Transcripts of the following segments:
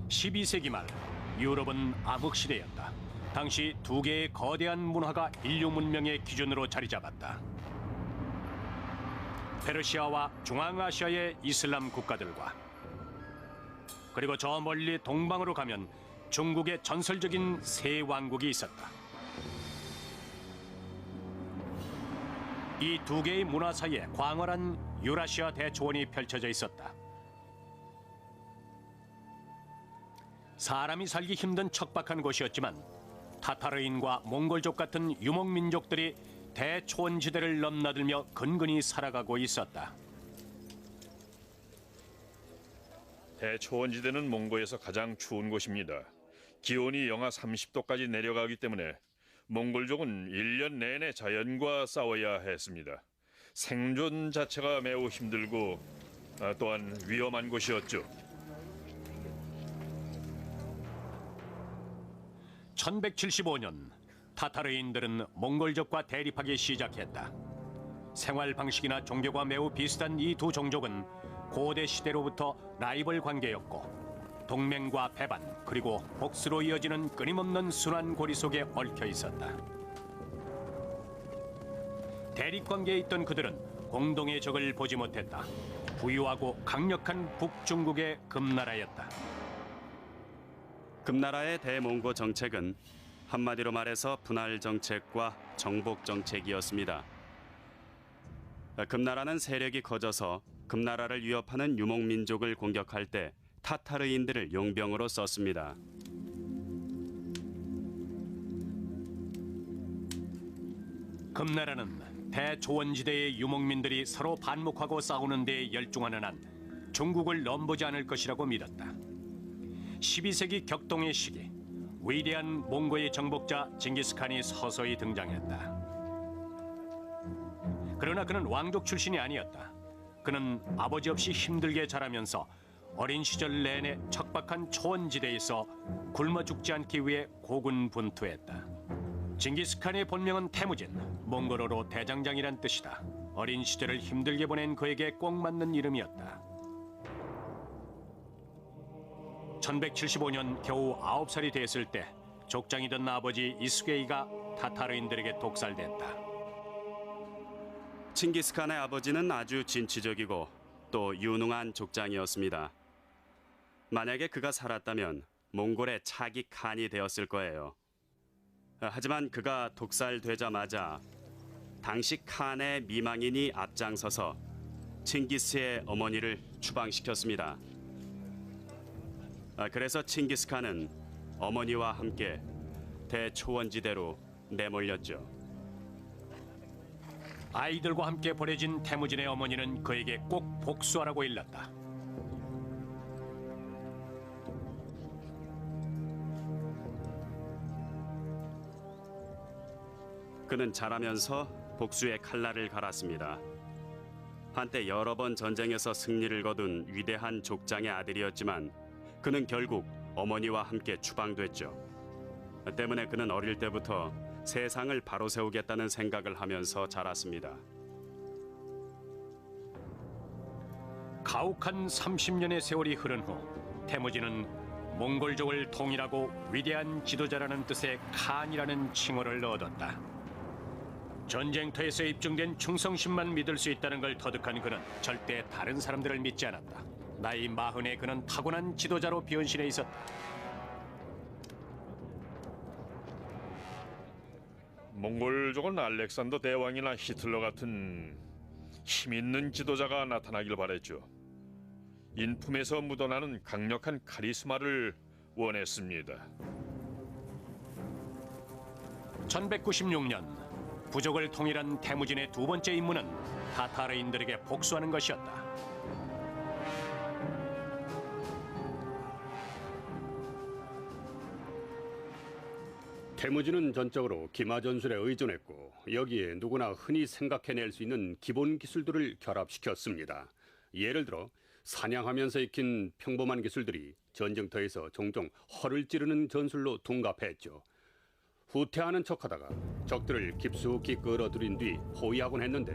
12세기 말 유럽은 암흑시대였다. 당시 두 개의 거대한 문화가 인류 문명의 기준으로 자리 잡았다. 페르시아와 중앙아시아의 이슬람 국가들과 그리고 저 멀리 동방으로 가면 중국의 전설적인 세 왕국이 있었다. 이 두 개의 문화 사이에 광활한 유라시아 대초원이 펼쳐져 있었다. 사람이 살기 힘든 척박한 곳이었지만 타타르인과 몽골족 같은 유목민족들이 대초원지대를 넘나들며 근근히 살아가고 있었다. 대초원지대는 몽고에서 가장 추운 곳입니다. 기온이 영하 30도까지 내려가기 때문에 몽골족은 1년 내내 자연과 싸워야 했습니다. 생존 자체가 매우 힘들고 또한 위험한 곳이었죠. 1175년 타타르인들은 몽골족과 대립하기 시작했다. 생활 방식이나 종교가 매우 비슷한 이 두 종족은 고대 시대로부터 라이벌 관계였고 동맹과 배반 그리고 복수로 이어지는 끊임없는 순환고리 속에 얽혀 있었다. 대립 관계에 있던 그들은 공동의 적을 보지 못했다. 부유하고 강력한 북중국의 금나라였다. 금나라의 대몽고 정책은 한마디로 말해서 분할 정책과 정복 정책이었습니다. 금나라는 세력이 커져서 금나라를 위협하는 유목민족을 공격할 때 타타르인들을 용병으로 썼습니다. 금나라는 대초원지대의 유목민들이 서로 반목하고 싸우는 데 열중하는 한 중국을 넘보지 않을 것이라고 믿었다. 12세기 격동의 시기, 위대한 몽고의 정복자 징기스칸이 서서히 등장했다. 그러나 그는 왕족 출신이 아니었다. 그는 아버지 없이 힘들게 자라면서 어린 시절 내내 척박한 초원지대에서 굶어 죽지 않기 위해 고군분투했다. 징기스칸의 본명은 태무진, 몽골어로 대장장이란 뜻이다. 어린 시절을 힘들게 보낸 그에게 꼭 맞는 이름이었다. 1175년 겨우 9살이 됐을 때 족장이던 아버지 이스게이가 타타르인들에게 독살됐다. 칭기스칸의 아버지는 아주 진취적이고 또 유능한 족장이었습니다. 만약에 그가 살았다면 몽골의 차기 칸이 되었을 거예요. 하지만 그가 독살되자마자 당시 칸의 미망인이 앞장서서 칭기스의 어머니를 추방시켰습니다. 그래서 칭기스칸은 어머니와 함께 대초원지대로 내몰렸죠. 아이들과 함께 버려진 태무진의 어머니는 그에게 꼭 복수하라고 일렀다. 그는 자라면서 복수의 칼날을 갈았습니다. 한때 여러 번 전쟁에서 승리를 거둔 위대한 족장의 아들이었지만 그는 결국 어머니와 함께 추방됐죠. 때문에 그는 어릴 때부터 세상을 바로 세우겠다는 생각을 하면서 자랐습니다. 가혹한 30년의 세월이 흐른 후 태무진은 몽골족을 통일하고 위대한 지도자라는 뜻의 칸이라는 칭호를 얻었다. 전쟁터에서 입증된 충성심만 믿을 수 있다는 걸 터득한 그는 절대 다른 사람들을 믿지 않았다. 나이 40에 그는 타고난 지도자로 변신해 있었다. 몽골족은 알렉산더 대왕이나 히틀러 같은 힘있는 지도자가 나타나길 바랬죠. 인품에서 묻어나는 강력한 카리스마를 원했습니다. 1196년 부족을 통일한 태무진의 두 번째 임무는 타타르인들에게 복수하는 것이었다. 태무진은 전적으로 기마전술에 의존했고 여기에 누구나 흔히 생각해낼 수 있는 기본 기술들을 결합시켰습니다. 예를 들어 사냥하면서 익힌 평범한 기술들이 전쟁터에서 종종 허를 찌르는 전술로 둔갑했죠. 후퇴하는 척하다가 적들을 깊숙이 끌어들인 뒤 포위하곤 했는데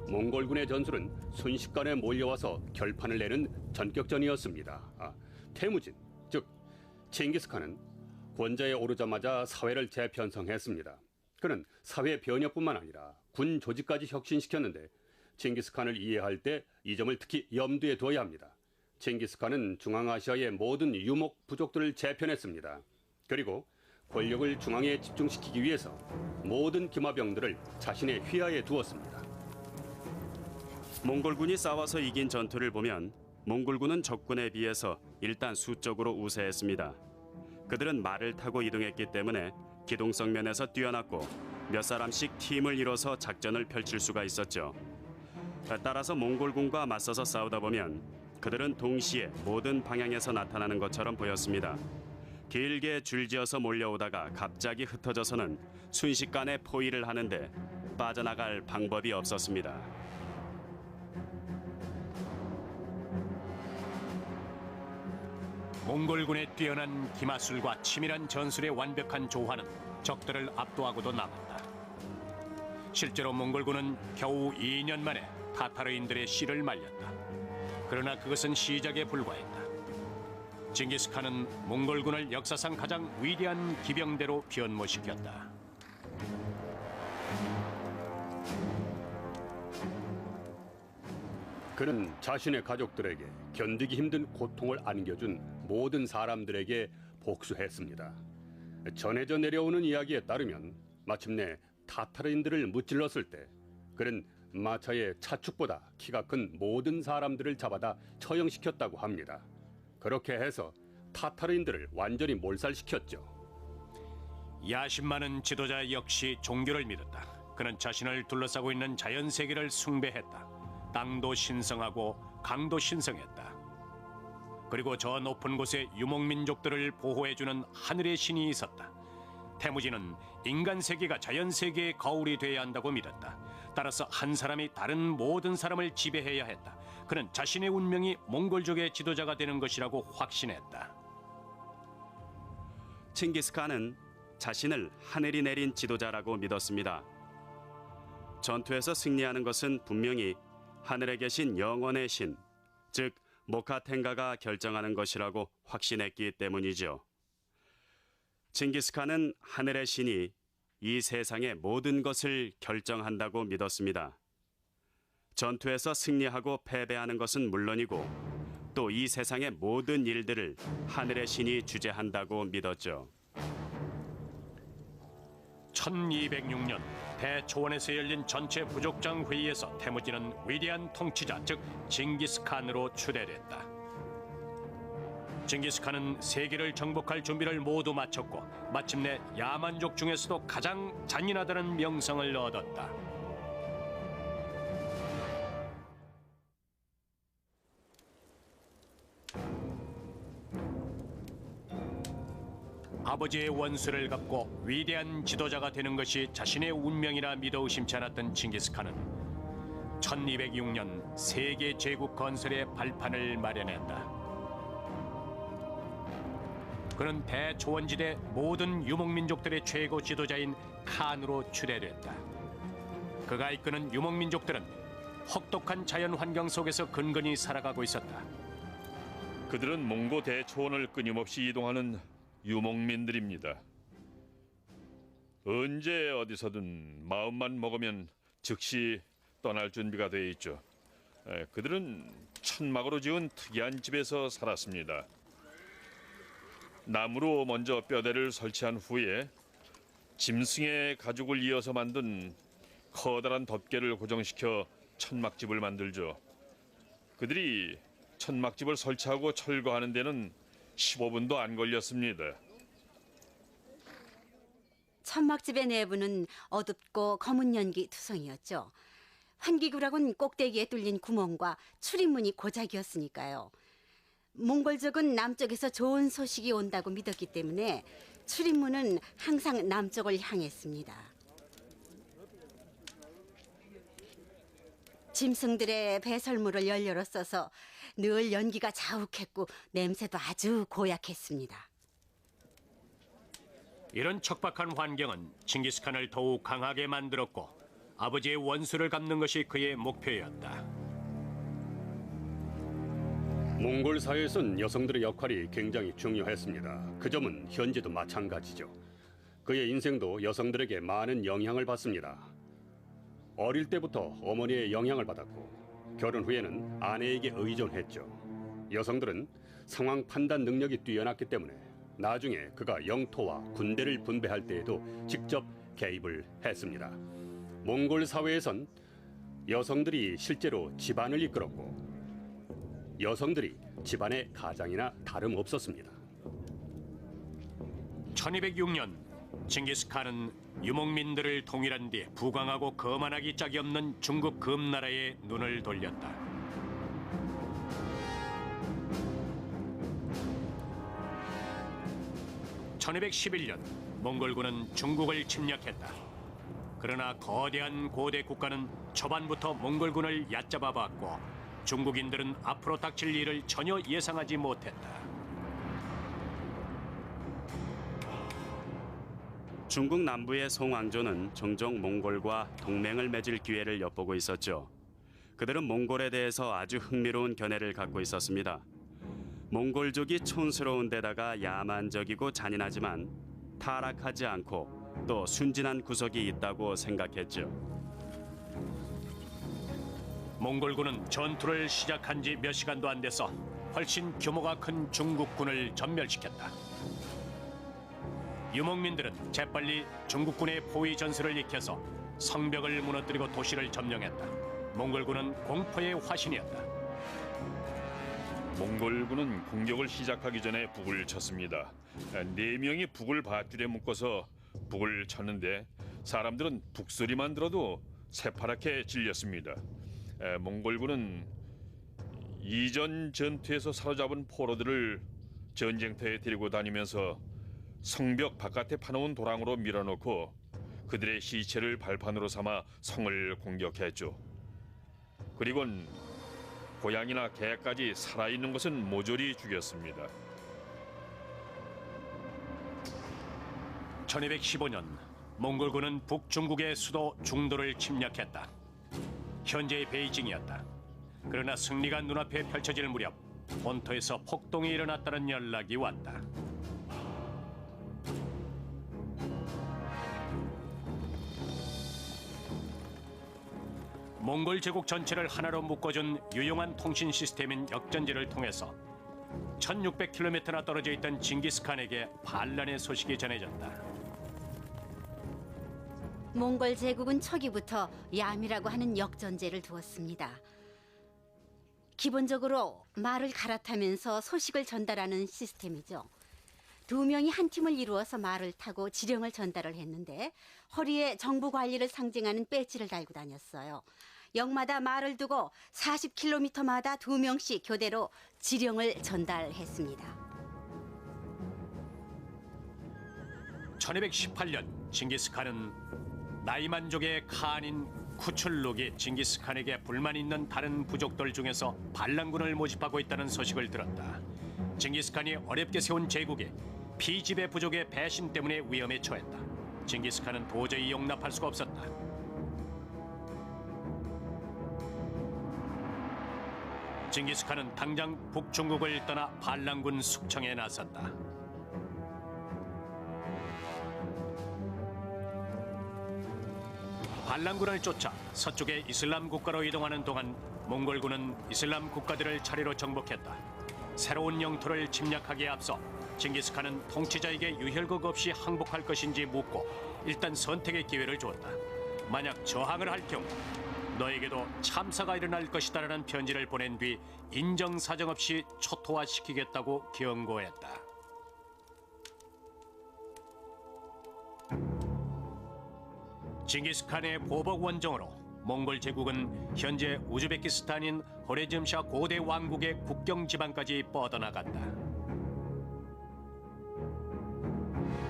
몽골군의 전술은 순식간에 몰려와서 결판을 내는 전격전이었습니다. 태무진, 즉 칭기스칸은 권좌에 오르자마자 사회를 재편성했습니다. 그는 사회 변혁뿐만 아니라 군 조직까지 혁신시켰는데 칭기스칸을 이해할 때 이 점을 특히 염두에 둬야 합니다. 칭기스칸은 중앙아시아의 모든 유목 부족들을 재편했습니다. 그리고 권력을 중앙에 집중시키기 위해서 모든 기마병들을 자신의 휘하에 두었습니다. 몽골군이 싸워서 이긴 전투를 보면 몽골군은 적군에 비해서 일단 수적으로 우세했습니다. 그들은 말을 타고 이동했기 때문에 기동성 면에서 뛰어났고 몇 사람씩 팀을 이뤄서 작전을 펼칠 수가 있었죠. 따라서 몽골군과 맞서서 싸우다 보면 그들은 동시에 모든 방향에서 나타나는 것처럼 보였습니다. 길게 줄지어서 몰려오다가 갑자기 흩어져서는 순식간에 포위를 하는데 빠져나갈 방법이 없었습니다. 몽골군의 뛰어난 기마술과 치밀한 전술의 완벽한 조화는 적들을 압도하고도 남았다. 실제로 몽골군은 겨우 2년 만에 타타르인들의 씨를 말렸다. 그러나 그것은 시작에 불과했다. 징기스칸은 몽골군을 역사상 가장 위대한 기병대로 변모시켰다. 그는 자신의 가족들에게 견디기 힘든 고통을 안겨준 모든 사람들에게 복수했습니다. 전해져 내려오는 이야기에 따르면 마침내 타타르인들을 무찔렀을 때 그는 마차의 차축보다 키가 큰 모든 사람들을 잡아다 처형시켰다고 합니다. 그렇게 해서 타타르인들을 완전히 몰살시켰죠. 야심 많은 지도자 역시 종교를 믿었다. 그는 자신을 둘러싸고 있는 자연 세계를 숭배했다. 땅도 신성하고 강도 신성했다. 그리고 저 높은 곳에 유목민족들을 보호해주는 하늘의 신이 있었다. 태무지는 인간 세계가 자연 세계의 거울이 돼야 한다고 믿었다. 따라서 한 사람이 다른 모든 사람을 지배해야 했다. 그는 자신의 운명이 몽골족의 지도자가 되는 것이라고 확신했다. 칭기스칸은 자신을 하늘이 내린 지도자라고 믿었습니다. 전투에서 승리하는 것은 분명히 하늘에 계신 영원의 신, 즉 모카텐가가 결정하는 것이라고 확신했기 때문이죠. 칭기스칸은 하늘의 신이 이 세상의 모든 것을 결정한다고 믿었습니다. 전투에서 승리하고 패배하는 것은 물론이고 또 이 세상의 모든 일들을 하늘의 신이 주재한다고 믿었죠. 1206년 대초원에서 열린 전체 부족장 회의에서 태무지는 위대한 통치자 즉 징기스칸으로 추대됐다. 징기스칸은 세계를 정복할 준비를 모두 마쳤고 마침내 야만족 중에서도 가장 잔인하다는 명성을 얻었다. 아버지의 원수를 갚고 위대한 지도자가 되는 것이 자신의 운명이라 믿어 의심치 않았던 징기스칸은 1206년 세계 제국 건설의 발판을 마련했다. 그는 대초원지대 모든 유목민족들의 최고 지도자인 칸으로 추대됐다. 그가 이끄는 유목민족들은 혹독한 자연 환경 속에서 근근히 살아가고 있었다. 그들은 몽고 대초원을 끊임없이 이동하는 유목민들입니다. 언제 어디서든 마음만 먹으면 즉시 떠날 준비가 돼 있죠. 그들은 천막으로 지은 특이한 집에서 살았습니다. 나무로 먼저 뼈대를 설치한 후에 짐승의 가죽을 이어서 만든 커다란 덮개를 고정시켜 천막집을 만들죠. 그들이 천막집을 설치하고 철거하는 데는 15분도 안 걸렸습니다. 천막집의 내부는 어둡고 검은 연기 투성이었죠. 환기구락은 꼭대기에 뚫린 구멍과 출입문이 고작이었으니까요. 몽골족은 남쪽에서 좋은 소식이 온다고 믿었기 때문에 출입문은 항상 남쪽을 향했습니다. 짐승들의 배설물을 연료로 써서 늘 연기가 자욱했고 냄새도 아주 고약했습니다. 이런 척박한 환경은 징기스칸을 더욱 강하게 만들었고 아버지의 원수를 갚는 것이 그의 목표였다. 몽골 사회에선 여성들의 역할이 굉장히 중요했습니다. 그 점은 현재도 마찬가지죠. 그의 인생도 여성들에게 많은 영향을 받습니다. 어릴 때부터 어머니의 영향을 받았고 결혼 후에는 아내에게 의존했죠. 여성들은 상황 판단 능력이 뛰어났기 때문에 나중에 그가 영토와 군대를 분배할 때에도 직접 개입을 했습니다. 몽골 사회에선 여성들이 실제로 집안을 이끌었고 여성들이 집안의 가장이나 다름없었습니다. 1206년 징기스칸은 유목민들을 통일한 뒤 부강하고 거만하기 짝이 없는 중국 금나라에 눈을 돌렸다. (1211년) 몽골군은 중국을 침략했다. 그러나 거대한 고대 국가는 초반부터 몽골군을 얕잡아 봤고 중국인들은 앞으로 닥칠 일을 전혀 예상하지 못했다. 중국 남부의 송왕조는 종종 몽골과 동맹을 맺을 기회를 엿보고 있었죠. 그들은 몽골에 대해서 아주 흥미로운 견해를 갖고 있었습니다. 몽골족이 촌스러운 데다가 야만적이고 잔인하지만 타락하지 않고 또 순진한 구석이 있다고 생각했죠. 몽골군은 전투를 시작한 지 몇 시간도 안 돼서 훨씬 규모가 큰 중국군을 전멸시켰다. 유목민들은 재빨리 중국군의 포위 전술을 익혀서 성벽을 무너뜨리고 도시를 점령했다. 몽골군은 공포의 화신이었다. 몽골군은 공격을 시작하기 전에 북을 쳤습니다. 4명이 북을 밧줄에 묶어서 북을 쳤는데 사람들은 북소리만 들어도 새파랗게 질렸습니다. 몽골군은 이전 전투에서 사로잡은 포로들을 전쟁터에 데리고 다니면서 성벽 바깥에 파놓은 도랑으로 밀어넣고 그들의 시체를 발판으로 삼아 성을 공격했죠. 그리고는 고양이나 개까지 살아있는 것은 모조리 죽였습니다. 1215년 몽골군은 북중국의 수도 중도를 침략했다. 현재의 베이징이었다. 그러나 승리가 눈앞에 펼쳐질 무렵 본토에서 폭동이 일어났다는 연락이 왔다. 몽골 제국 전체를 하나로 묶어준 유용한 통신 시스템인 역전지를 통해서 1600km나 떨어져 있던 징기스칸에게 반란의 소식이 전해졌다. 몽골 제국은 초기부터 얌이라고 하는 역전제를 두었습니다. 기본적으로 말을 갈아타면서 소식을 전달하는 시스템이죠. 2명이 한 팀을 이루어서 말을 타고 지령을 전달을 했는데 허리에 정부 관리를 상징하는 배지를 달고 다녔어요. 역마다 말을 두고 40km마다 2명씩 교대로 지령을 전달했습니다. 1218년 징기스칸은 나이만족의 칸인 쿠출룩이 징기스칸에게 불만 있는 다른 부족들 중에서 반란군을 모집하고 있다는 소식을 들었다. 징기스칸이 어렵게 세운 제국이 피지배 부족의 배신 때문에 위험에 처했다. 징기스칸은 도저히 용납할 수가 없었다. 징기스칸은 당장 북중국을 떠나 반란군 숙청에 나섰다. 반란군을 쫓아 서쪽의 이슬람 국가로 이동하는 동안 몽골군은 이슬람 국가들을 차례로 정복했다. 새로운 영토를 침략하기에 앞서 징기스칸은 통치자에게 유혈곡 없이 항복할 것인지 묻고 일단 선택의 기회를 주었다. 만약 저항을 할 경우 너에게도 참사가 일어날 것이다라는 편지를 보낸 뒤 인정사정 없이 초토화시키겠다고 경고했다. 징기스칸의 보복 원정으로 몽골 제국은 현재 우즈베키스탄인 호레즘샤 고대 왕국의 국경 지방까지 뻗어나간다.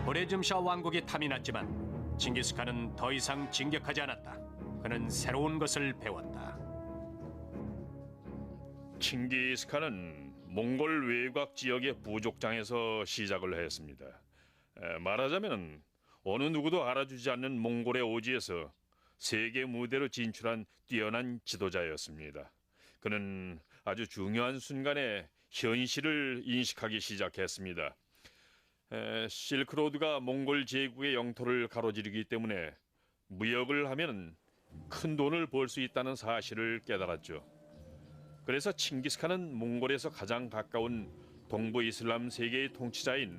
호레즘샤 왕국이 탐이 났지만 징기스칸은 더 이상 진격하지 않았다. 그는 새로운 것을 배웠다. 칭기스칸은 몽골 외곽 지역의 부족장에서 시작을 했습니다. 말하자면 어느 누구도 알아주지 않는 몽골의 오지에서 세계 무대로 진출한 뛰어난 지도자였습니다. 그는 아주 중요한 순간에 현실을 인식하기 시작했습니다. 실크로드가 몽골 제국의 영토를 가로지르기 때문에 무역을 하면 큰 돈을 벌 수 있다는 사실을 깨달았죠. 그래서 칭기스칸은 몽골에서 가장 가까운 동부 이슬람 세계의 통치자인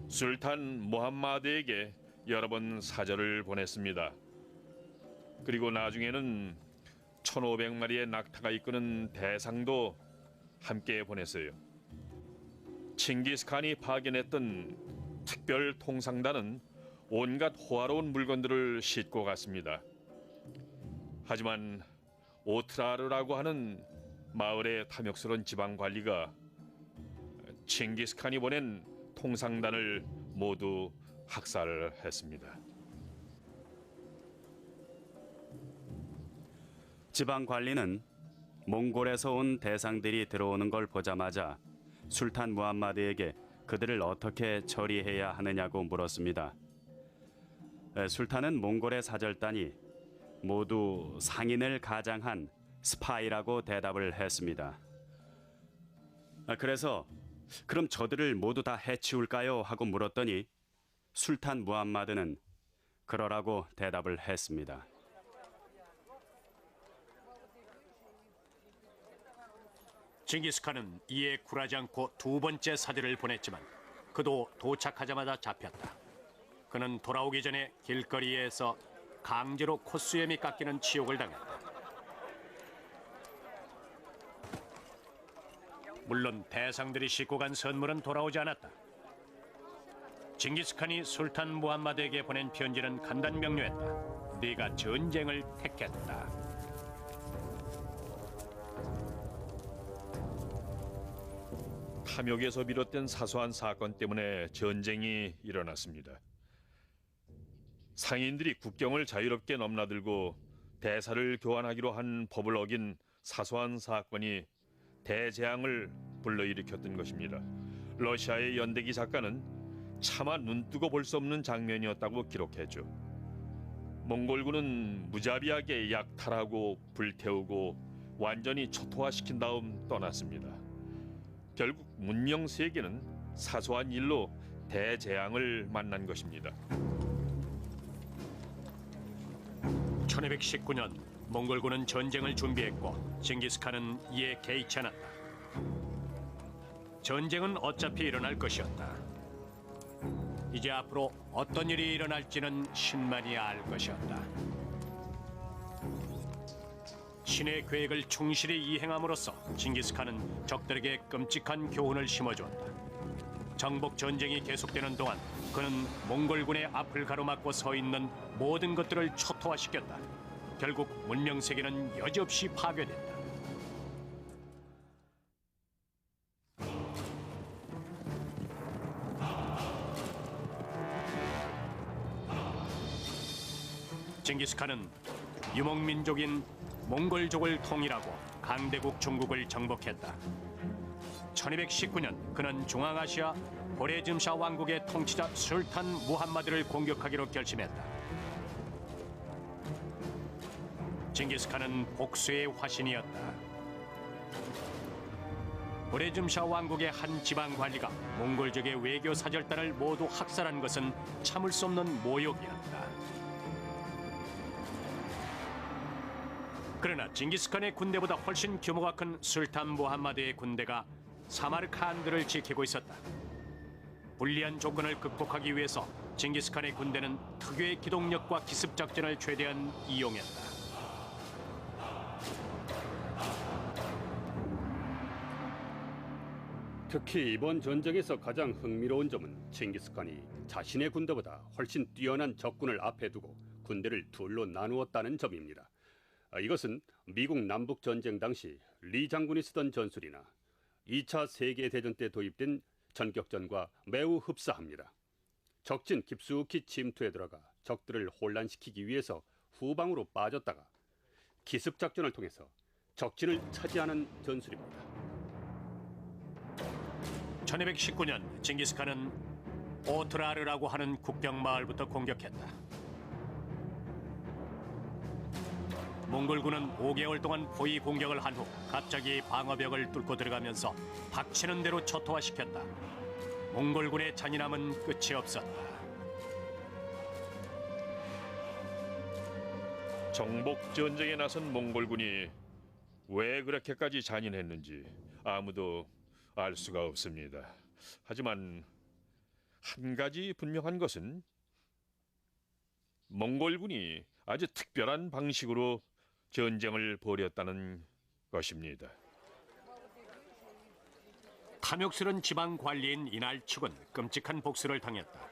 술탄 무함마드에게 여러 번 사절을 보냈습니다. 그리고 나중에는 1,500마리의 낙타가 이끄는 대상도 함께 보냈어요. 칭기스칸이 파견했던 특별 통상단은 온갖 호화로운 물건들을 싣고 갔습니다. 하지만 오트라르라고 하는 마을의 탐욕스러운 지방 관리가 칭기스칸이 보낸 통상단을 모두 학살했습니다. 지방 관리는 몽골에서 온 대상들이 들어오는 걸 보자마자 술탄 무함마드에게 그들을 어떻게 처리해야 하느냐고 물었습니다. 술탄은 몽골의 사절단이 모두 상인을 가장한 스파이라고 대답을 했습니다. 그래서 그럼 저들을 모두 다 해치울까요? 하고 물었더니 술탄 무함마드는 그러라고 대답을 했습니다. 징기스칸은 이에 굴하지 않고 두 번째 사절을 보냈지만 그도 도착하자마자 잡혔다. 그는 돌아오기 전에 길거리에서 강제로 콧수염이 깎이는 치욕을 당했다. 물론 대상들이 싣고 간 선물은 돌아오지 않았다. 징기스칸이 술탄 무함마드에게 보낸 편지는 간단 명료했다. 네가 전쟁을 택했다. 탐욕에서 비롯된 사소한 사건 때문에 전쟁이 일어났습니다. 상인들이 국경을 자유롭게 넘나들고 대사를 교환하기로 한 법을 어긴 사소한 사건이 대재앙을 불러일으켰던 것입니다. 러시아의 연대기 작가는 차마 눈뜨고 볼 수 없는 장면이었다고 기록했죠. 몽골군은 무자비하게 약탈하고 불태우고 완전히 초토화시킨 다음 떠났습니다. 결국 문명 세계는 사소한 일로 대재앙을 만난 것입니다. 1219년 몽골군은 전쟁을 준비했고 징기스칸은 이에 개의치 않았다. 전쟁은 어차피 일어날 것이었다. 이제 앞으로 어떤 일이 일어날지는 신만이 알 것이었다. 신의 계획을 충실히 이행함으로써 징기스칸은 적들에게 끔찍한 교훈을 심어주었다. 정복 전쟁이 계속되는 동안 그는 몽골군의 앞을 가로막고 서 있는 모든 것들을 초토화시켰다. 결국 문명 세계는 여지없이 파괴됐다. 징기스칸은 유목민족인 몽골족을 통일하고 강대국 중국을 정복했다. 1219년 그는 중앙아시아 호레즘샤 왕국의 통치자 술탄 무함마드를 공격하기로 결심했다. 징기스칸은 복수의 화신이었다. 호레즘샤 왕국의 한 지방 관리가 몽골족의 외교 사절단을 모두 학살한 것은 참을 수 없는 모욕이었다. 그러나 징기스칸의 군대보다 훨씬 규모가 큰 술탄 무함마드의 군대가 사마르칸드를 지키고 있었다. 불리한 조건을 극복하기 위해서 징기스칸의 군대는 특유의 기동력과 기습 작전을 최대한 이용했다. 특히 이번 전쟁에서 가장 흥미로운 점은 칭기스칸이 자신의 군대보다 훨씬 뛰어난 적군을 앞에 두고 군대를 둘로 나누었다는 점입니다. 이것은 미국 남북전쟁 당시 리 장군이 쓰던 전술이나 2차 세계대전 때 도입된 전격전과 매우 흡사합니다. 적진 깊숙이 침투에 들어가 적들을 혼란시키기 위해서 후방으로 빠졌다가 기습작전을 통해서 적진을 차지하는 전술입니다. 1219년 징기스칸은 오트라르라고 하는 국경 마을부터 공격했다. 몽골군은 5개월 동안 포위 공격을 한 후 갑자기 방어벽을 뚫고 들어가면서 닥치는 대로 초토화시켰다. 몽골군의 잔인함은 끝이 없었다. 정복 전쟁에 나선 몽골군이 왜 그렇게까지 잔인했는지 아무도 알 수가 없습니다. 하지만 한 가지 분명한 것은 몽골군이 아주 특별한 방식으로 전쟁을 벌였다는 것입니다. 탐욕스런 지방 관리인 이날축은 끔찍한 복수를 당했다.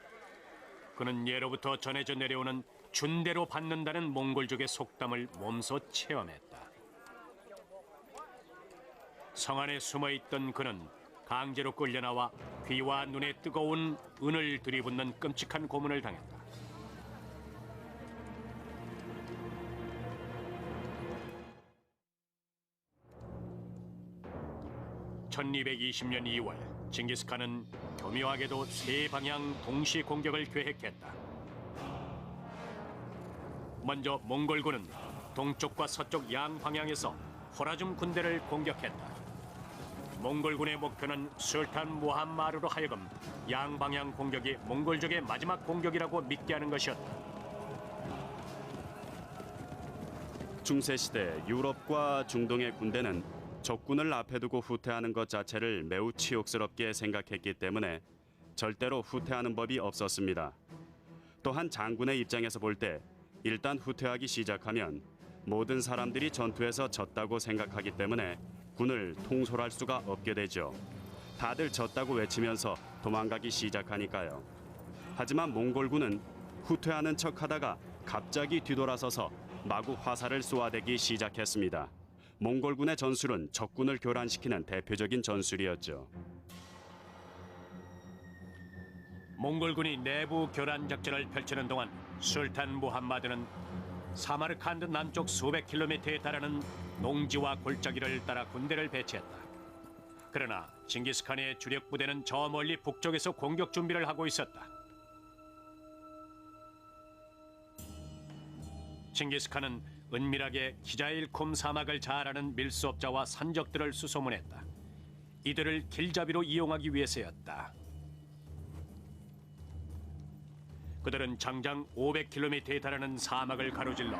그는 예로부터 전해져 내려오는 준대로 받는다는 몽골족의 속담을 몸소 체험했다. 성 안에 숨어있던 그는 강제로 끌려나와 귀와 눈에 뜨거운 은을 들이붓는 끔찍한 고문을 당했다. (1220년 2월) 징기스칸은 교묘하게도 세 방향 동시 공격을 계획했다. 먼저 몽골군은 동쪽과 서쪽 양 방향에서 호라줌 군대를 공격했다. 몽골군의 목표는 술탄 무함마르로 하여금 양 방향 공격이 몽골족의 마지막 공격이라고 믿게 하는 것이었다. 중세시대 유럽과 중동의 군대는 적군을 앞에 두고 후퇴하는 것 자체를 매우 치욕스럽게 생각했기 때문에 절대로 후퇴하는 법이 없었습니다. 또한 장군의 입장에서 볼 때 일단 후퇴하기 시작하면 모든 사람들이 전투에서 졌다고 생각하기 때문에 군을 통솔할 수가 없게 되죠. 다들 졌다고 외치면서 도망가기 시작하니까요. 하지만 몽골군은 후퇴하는 척하다가 갑자기 뒤돌아서서 마구 화살을 쏘아대기 시작했습니다. 몽골군의 전술은 적군을 교란시키는 대표적인 전술이었죠. 몽골군이 내부 교란 작전을 펼치는 동안 술탄 무함마드는 사마르칸드 남쪽 수백 킬로미터에 달하는 농지와 골짜기를 따라 군대를 배치했다. 그러나 징기스칸의 주력 부대는 저 멀리 북쪽에서 공격 준비를 하고 있었다. 징기스칸은 은밀하게 기자일쿰 사막을 잘 아는 밀수업자와 산적들을 수소문했다. 이들을 길잡이로 이용하기 위해서였다. 그들은 장장 500km에 달하는 사막을 가로질러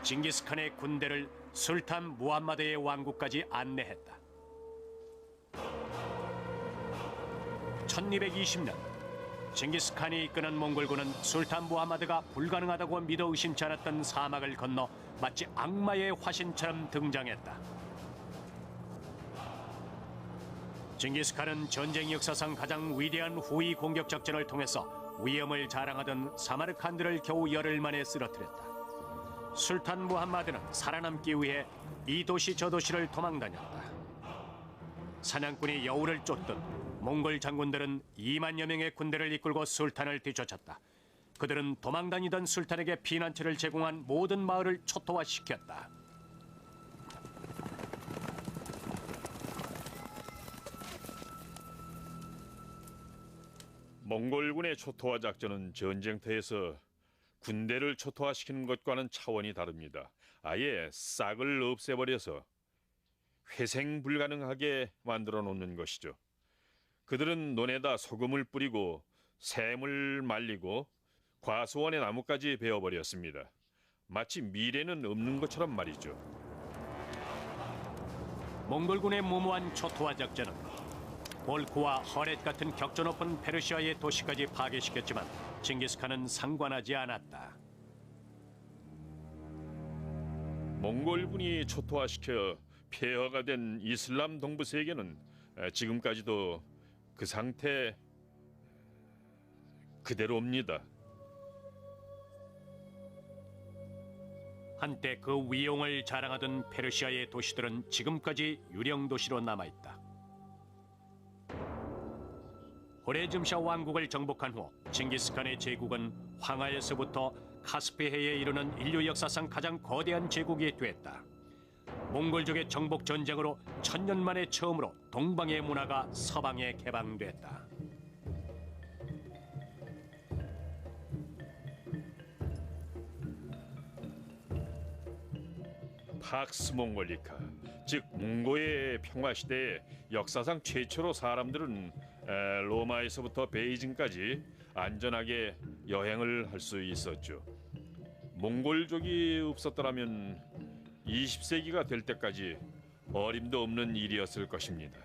징기스칸의 군대를 술탄 무함마드의 왕국까지 안내했다. 1220년 징기스칸이 이끄는 몽골군은 술탄 무함마드가 불가능하다고 믿어 의심치 않았던 사막을 건너 마치 악마의 화신처럼 등장했다. 징기스칸은 전쟁 역사상 가장 위대한 후위 공격 작전을 통해서 위엄을 자랑하던 사마르칸드를 겨우 열흘 만에 쓰러뜨렸다. 술탄 무함마드는 살아남기 위해 이 도시 저 도시를 도망다녔다. 사냥꾼이 여우를 쫓듯 몽골 장군들은 2만여 명의 군대를 이끌고 술탄을 뒤쫓았다. 그들은 도망다니던 술탄에게 피난처를 제공한 모든 마을을 초토화시켰다. 몽골군의 초토화 작전은 전쟁터에서 군대를 초토화시키는 것과는 차원이 다릅니다. 아예 싹을 없애버려서 회생 불가능하게 만들어 놓는 것이죠. 그들은 논에다 소금을 뿌리고 샘을 말리고 과수원의 나무까지 베어버렸습니다. 마치 미래는 없는 것처럼 말이죠. 몽골군의 무모한 초토화 작전은 볼크와 허렛 같은 격조 높은 페르시아의 도시까지 파괴시켰지만 징기스칸은 상관하지 않았다. 몽골군이 초토화시켜 폐허가 된 이슬람 동부 세계는 지금까지도 그 상태 그대로입니다. 한때 그 위용을 자랑하던 페르시아의 도시들은 지금까지 유령 도시로 남아있다. 호레즘샤 왕국을 정복한 후 징기스칸의 제국은 황하에서부터 카스피해에 이르는 인류 역사상 가장 거대한 제국이 됐다. 몽골족의 정복 전쟁으로 1000년 만에 처음으로 동방의 문화가 서방에 개방됐다. 팍스 몽골리카, 즉 몽고의 평화 시대에 역사상 최초로 사람들은 로마에서부터 베이징까지 안전하게 여행을 할 수 있었죠. 몽골족이 없었더라면 20세기가 될 때까지 어림도 없는 일이었을 것입니다.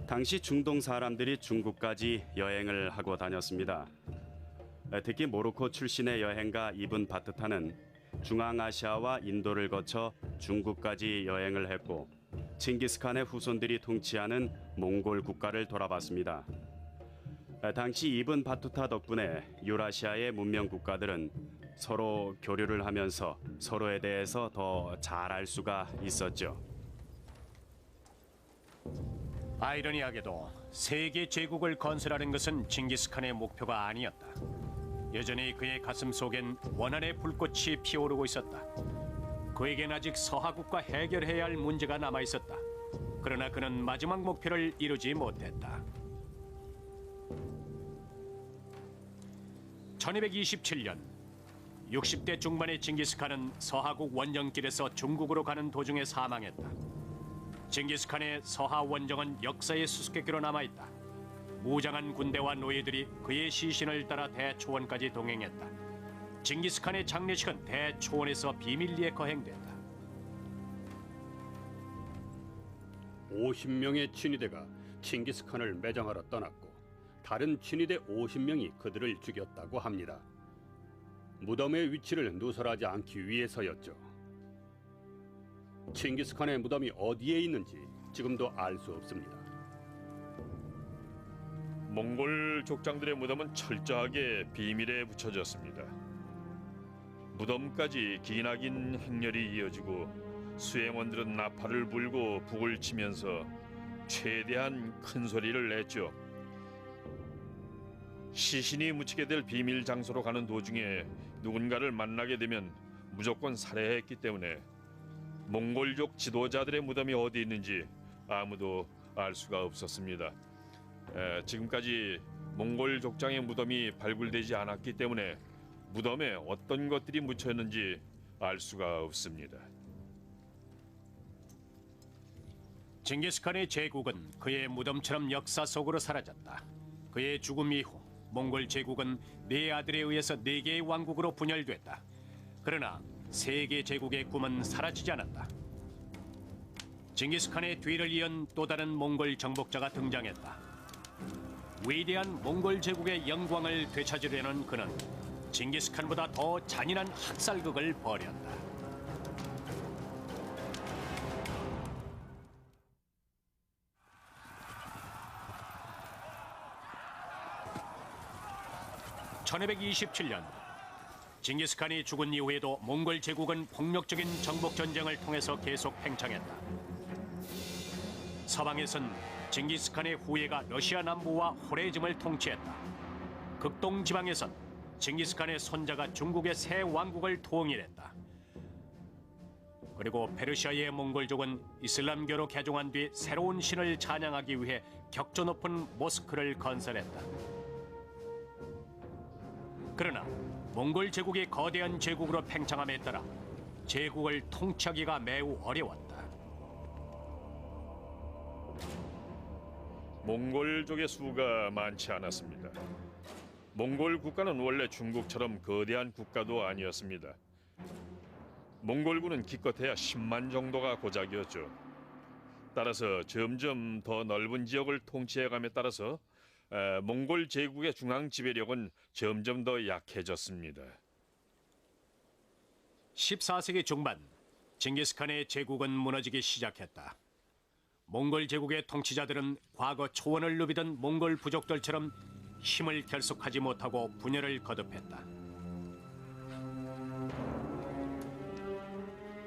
당시 중동 사람들이 중국까지 여행을 하고 다녔습니다. 특히 모로코 출신의 여행가 이븐 바투타는 중앙아시아와 인도를 거쳐 중국까지 여행을 했고 칭기스칸의 후손들이 통치하는 몽골 국가를 돌아봤습니다. 당시 이븐 바투타 덕분에 유라시아의 문명 국가들은 서로 교류를 하면서 서로에 대해서 더 잘 알 수가 있었죠. 아이러니하게도 세계 제국을 건설하는 것은 징기스칸의 목표가 아니었다. 여전히 그의 가슴 속엔 원한의 불꽃이 피어오르고 있었다. 그에겐 아직 서하국과 해결해야 할 문제가 남아 있었다. 그러나 그는 마지막 목표를 이루지 못했다. 1227년 60대 중반의 징기스칸은 서하국 원정길에서 중국으로 가는 도중에 사망했다. 징기스칸의 서하 원정은 역사의 수수께끼로 남아있다. 무장한 군대와 노예들이 그의 시신을 따라 대초원까지 동행했다. 징기스칸의 장례식은 대초원에서 비밀리에 거행됐다. 50명의 친위대가 칭기스칸을 매장하러 떠났고 다른 친위대 50명이 그들을 죽였다고 합니다. 무덤의 위치를 누설하지 않기 위해서였죠. 칭기스칸의 무덤이 어디에 있는지 지금도 알 수 없습니다. 몽골 족장들의 무덤은 철저하게 비밀에 붙여졌습니다. 무덤까지 기나긴 행렬이 이어지고 수행원들은 나팔을 불고 북을 치면서 최대한 큰 소리를 냈죠. 시신이 묻히게 될 비밀 장소로 가는 도중에 누군가를 만나게 되면 무조건 살해했기 때문에 몽골족 지도자들의 무덤이 어디 있는지 아무도 알 수가 없었습니다. 지금까지 몽골 족장의 무덤이 발굴되지 않았기 때문에 무덤에 어떤 것들이 묻혀있는지 알 수가 없습니다. 징기스칸의 제국은 그의 무덤처럼 역사 속으로 사라졌다. 그의 죽음 이후 몽골 제국은 네 아들에 의해서 네 개의 왕국으로 분열됐다. 그러나 세계 제국의 꿈은 사라지지 않았다. 징기스칸의 뒤를 이은 또 다른 몽골 정복자가 등장했다. 위대한 몽골 제국의 영광을 되찾으려는 그는 징기스칸보다 더 잔인한 학살극을 벌였다. (1227년) 징기스칸이 죽은 이후에도 몽골 제국은 폭력적인 정복 전쟁을 통해서 계속 팽창했다. 서방에선 징기스칸의 후예가 러시아 남부와 호레즘을 통치했다. 극동 지방에선 징기스칸의 손자가 중국의 새 왕국을 통일했다. 그리고 페르시아의 몽골족은 이슬람교로 개종한 뒤 새로운 신을 찬양하기 위해 격조 높은 모스크를 건설했다. 그러나 몽골 제국이 거대한 제국으로 팽창함에 따라 제국을 통치하기가 매우 어려웠다. 몽골족의 수가 많지 않았습니다. 몽골 국가는 원래 중국처럼 거대한 국가도 아니었습니다. 몽골군은 기껏해야 10만 정도가 고작이었죠. 따라서 점점 더 넓은 지역을 통치해감에 따라서 몽골 제국의 중앙 지배력은 점점 더 약해졌습니다. 14세기 중반 징기스칸의 제국은 무너지기 시작했다. 몽골 제국의 통치자들은 과거 초원을 누비던 몽골 부족들처럼 힘을 결속하지 못하고 분열을 거듭했다.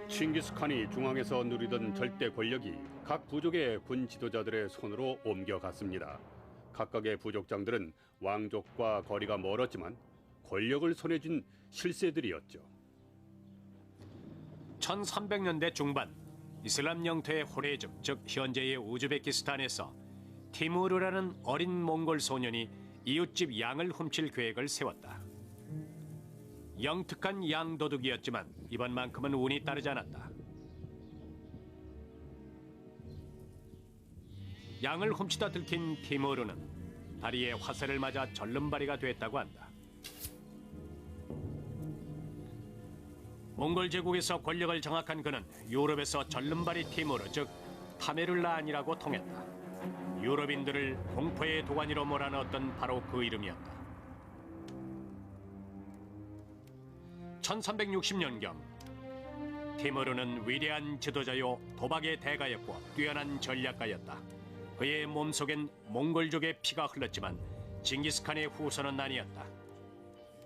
칭기스칸이 중앙에서 누리던 절대 권력이 각 부족의 군 지도자들의 손으로 옮겨갔습니다. 각각의 부족장들은 왕족과 거리가 멀었지만 권력을 손에 쥔 실세들이었죠. 1300년대 중반 이슬람 영토의 호레즘, 즉 현재의 우즈베키스탄에서 티무르라는 어린 몽골 소년이 이웃집 양을 훔칠 계획을 세웠다. 영특한 양도둑이었지만 이번만큼은 운이 따르지 않았다. 양을 훔치다 들킨 티모르는 다리에 화살을 맞아 절름발이가 됐다고 한다. 몽골 제국에서 권력을 장악한 그는 유럽에서 절름발이 티모르, 즉 타메룰란이라고 통했다. 유럽인들을 공포의 도가니로 몰아넣었던 바로 그 이름이었다. 1360년경 티모르는 위대한 지도자요 도박의 대가였고 뛰어난 전략가였다. 그의 몸속엔 몽골족의 피가 흘렀지만 징기스칸의 후손은 아니었다.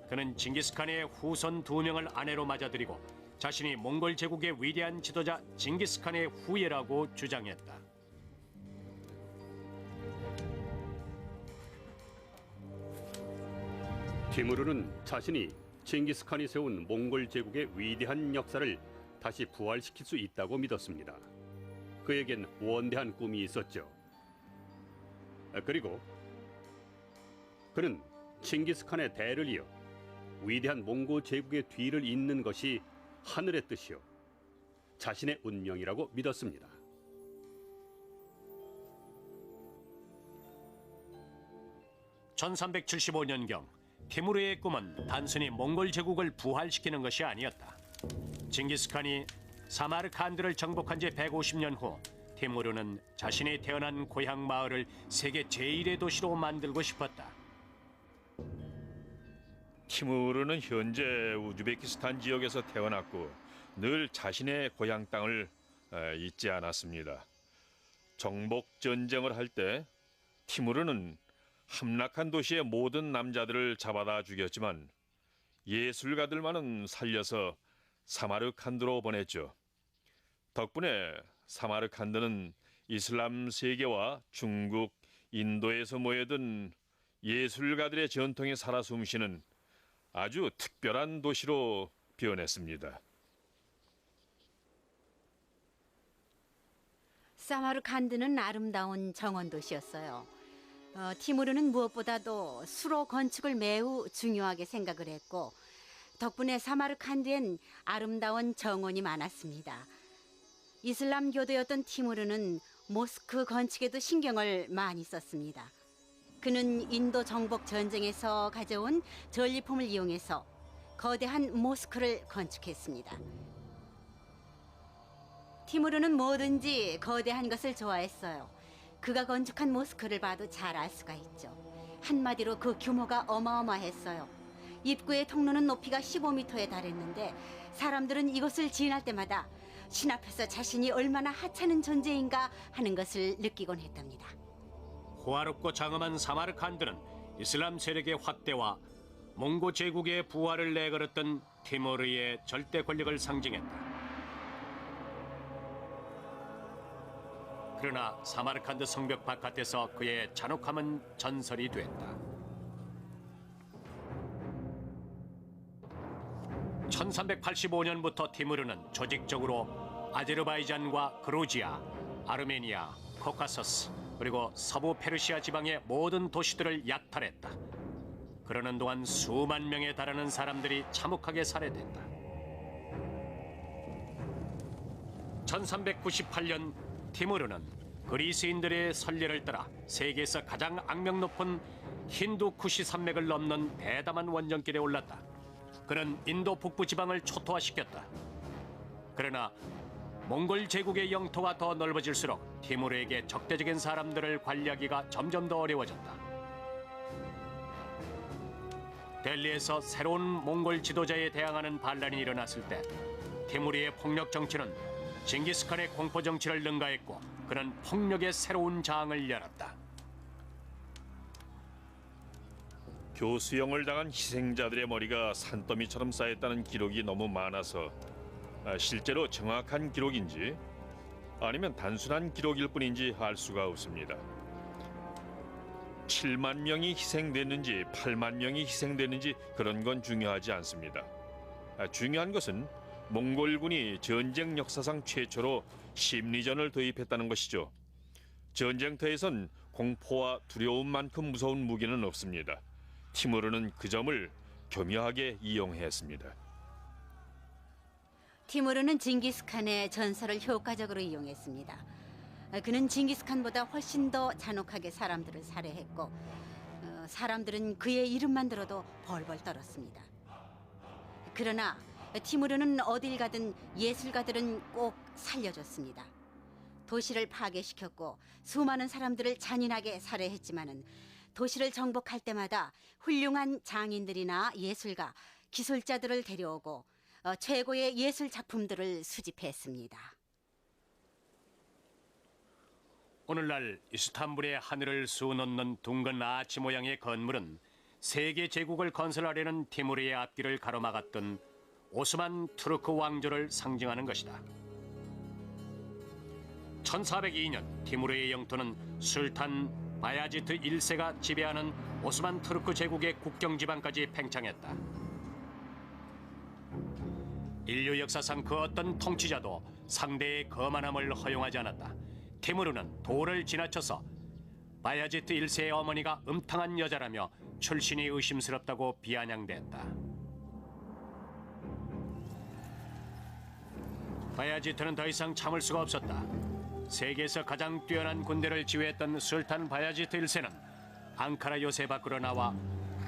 그는 징기스칸의 후손 2명을 아내로 맞아들이고 자신이 몽골 제국의 위대한 지도자 징기스칸의 후예라고 주장했다. 티무르는 자신이 징기스칸이 세운 몽골 제국의 위대한 역사를 다시 부활시킬 수 있다고 믿었습니다. 그에겐 원대한 꿈이 있었죠. 그리고 그는 징기스칸의 대를 이어 위대한 몽골 제국의 뒤를 잇는 것이 하늘의 뜻이요 자신의 운명이라고 믿었습니다. (1375년경) 티무르의 꿈은 단순히 몽골 제국을 부활시키는 것이 아니었다. 징기스칸이 사마르칸드를 정복한 지 150년 후 티무르는 자신이 태어난 고향 마을을 세계 제1의 도시로 만들고 싶었다. 티무르는 현재 우즈베키스탄 지역에서 태어났고 늘 자신의 고향 땅을 잊지 않았습니다. 정복 전쟁을 할 때 티무르는 함락한 도시의 모든 남자들을 잡아다 죽였지만 예술가들만은 살려서 사마르칸드로 보냈죠. 덕분에 사마르칸드는 이슬람 세계와 중국, 인도에서 모여든 예술가들의 전통이 살아 숨쉬는 아주 특별한 도시로 변했습니다. 사마르칸드는 아름다운 정원 도시였어요. 티무르는 무엇보다도 수로 건축을 매우 중요하게 생각을 했고 덕분에 사마르칸드엔 아름다운 정원이 많았습니다. 이슬람 교도였던 티무르는 모스크 건축에도 신경을 많이 썼습니다. 그는 인도 정복 전쟁에서 가져온 전리품을 이용해서 거대한 모스크를 건축했습니다. 티무르는 뭐든지 거대한 것을 좋아했어요. 그가 건축한 모스크를 봐도 잘 알 수가 있죠. 한마디로 그 규모가 어마어마했어요. 입구의 통로는 높이가 15m에 달했는데 사람들은 이것을 지날 때마다 신 앞에서 자신이 얼마나 하찮은 존재인가 하는 것을 느끼곤 했답니다. 호화롭고 장엄한 사마르칸드는 이슬람 세력의 확대와 몽고 제국의 부활을 내걸었던 티모르의 절대 권력을 상징했다. 그러나 사마르칸드 성벽 바깥에서 그의 잔혹함은 전설이 됐다. 1385년부터 티무르는 조직적으로 아제르바이잔과 그루지아, 아르메니아, 코카서스 그리고 서부 페르시아 지방의 모든 도시들을 약탈했다. 그러는 동안 수만 명에 달하는 사람들이 참혹하게 살해됐다. 1398년 티무르는 그리스인들의 선례를 따라 세계에서 가장 악명 높은 힌두 쿠시 산맥을 넘는 대담한 원정길에 올랐다. 그는 인도 북부 지방을 초토화시켰다. 그러나 몽골 제국의 영토가 더 넓어질수록 티무르에게 적대적인 사람들을 관리하기가 점점 더 어려워졌다. 델리에서 새로운 몽골 지도자에 대항하는 반란이 일어났을 때 티무르의 폭력 정치는 징기스칸의 공포 정치를 능가했고 그는 폭력의 새로운 장을 열었다. 교수형을 당한 희생자들의 머리가 산더미처럼 쌓였다는 기록이 너무 많아서 실제로 정확한 기록인지 아니면 단순한 기록일 뿐인지 알 수가 없습니다. 7만 명이 희생됐는지 8만 명이 희생됐는지 그런 건 중요하지 않습니다. 중요한 것은 몽골군이 전쟁 역사상 최초로 심리전을 도입했다는 것이죠. 전쟁터에선 공포와 두려움만큼 무서운 무기는 없습니다. 티무르는 그 점을 교묘하게 이용했습니다. 티무르는 징기스칸의 전설을 효과적으로 이용했습니다. 그는 징기스칸보다 훨씬 더 잔혹하게 사람들을 살해했고 사람들은 그의 이름만 들어도 벌벌 떨었습니다. 그러나 티무르는 어딜 가든 예술가들은 꼭 살려줬습니다. 도시를 파괴시켰고 수많은 사람들을 잔인하게 살해했지만은 도시를 정복할 때마다 훌륭한 장인들이나 예술가, 기술자들을 데려오고 최고의 예술 작품들을 수집했습니다. 오늘날 이스탄불의 하늘을 수놓는 둥근 아치 모양의 건물은 세계 제국을 건설하려는 티무르의 앞길을 가로막았던 오스만 투르크 왕조를 상징하는 것이다. 1402년 티무르의 영토는 술탄 바야지트 1세가 지배하는 오스만 투르크 제국의 국경 지방까지 팽창했다. 인류 역사상 그 어떤 통치자도 상대의 거만함을 허용하지 않았다. 티무르는 도를 지나쳐서 바야지트 1세의 어머니가 음탕한 여자라며 출신이 의심스럽다고 비아냥댔다. 바야지트는 더 이상 참을 수가 없었다. 세계에서 가장 뛰어난 군대를 지휘했던 술탄 바야지트 1세는 앙카라 요새 밖으로 나와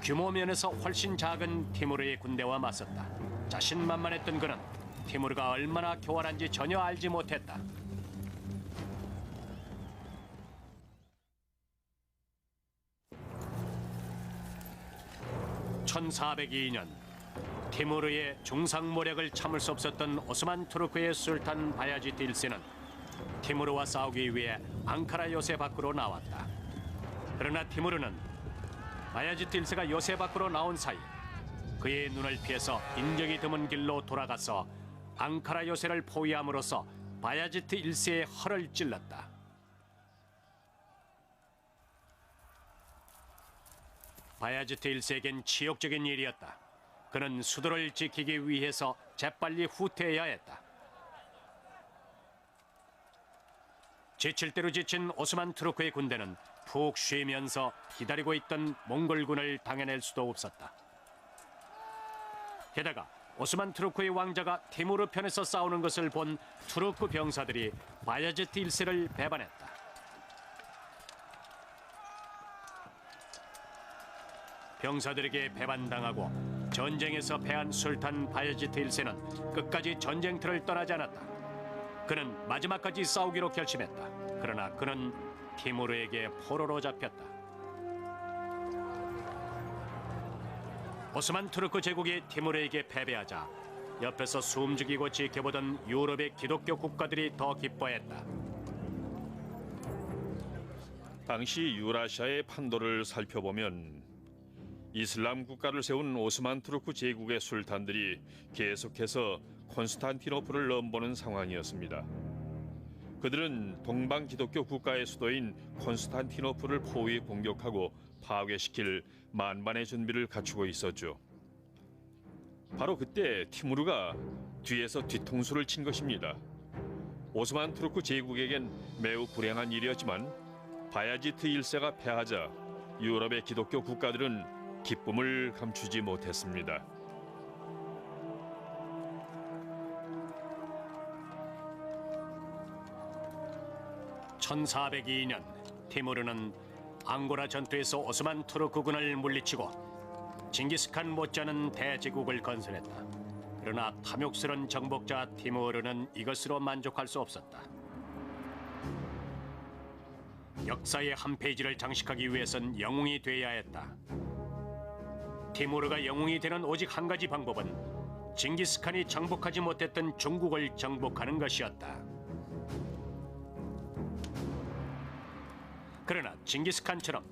규모 면에서 훨씬 작은 티무르의 군대와 맞섰다. 자신만만했던 그는 티무르가 얼마나 교활한지 전혀 알지 못했다. (1402년) 티무르의 중상모략을 참을 수 없었던 오스만 투르크의 술탄 바야지트 1세는 티무르와 싸우기 위해 앙카라 요새 밖으로 나왔다. 그러나 티무르는 바야지트 1세가 요새 밖으로 나온 사이 그의 눈을 피해서 인적이 드문 길로 돌아가서 앙카라 요새를 포위함으로써 바야지트 1세의 허를 찔렀다. 바야지트 1세에겐 치욕적인 일이었다. 그는 수도를 지키기 위해서 재빨리 후퇴해야 했다. 지칠 대로 지친 오스만 투르크의 군대는 푹 쉬면서 기다리고 있던 몽골군을 당해낼 수도 없었다. 게다가 오스만 투르크의 왕자가 티무르 편에서 싸우는 것을 본 투르크 병사들이 바야지트 1세를 배반했다. 병사들에게 배반당하고 전쟁에서 패한 술탄 바야지트 1세는 끝까지 전쟁터를 떠나지 않았다. 그는 마지막까지 싸우기로 결심했다. 그러나 그는 티무르에게 포로로 잡혔다. 오스만 투르크 제국이 티무르에게 패배하자 옆에서 숨죽이고 지켜보던 유럽의 기독교 국가들이 더 기뻐했다. 당시 유라시아의 판도를 살펴보면 이슬람 국가를 세운 오스만 투르크 제국의 술탄들이 계속해서 콘스탄티노플을 넘보는 상황이었습니다. 그들은 동방 기독교 국가의 수도인 콘스탄티노플을 포위 공격하고 파괴시킬 만반의 준비를 갖추고 있었죠. 바로 그때 티무르가 뒤에서 뒤통수를 친 것입니다. 오스만 투르크 제국에겐 매우 불행한 일이었지만 바야지트 1세가 패하자 유럽의 기독교 국가들은 기쁨을 감추지 못했습니다. (1402년) 티무르는 앙고라 전투에서 오스만 투르크군을 물리치고 징기스칸 못지않은 대제국을 건설했다. 그러나 탐욕스런 정복자 티무르는 이것으로 만족할 수 없었다. 역사의 한 페이지를 장식하기 위해선 영웅이 돼야 했다. 티무르가 영웅이 되는 오직 한 가지 방법은 징기스칸이 정복하지 못했던 중국을 정복하는 것이었다. 그러나 징기스칸처럼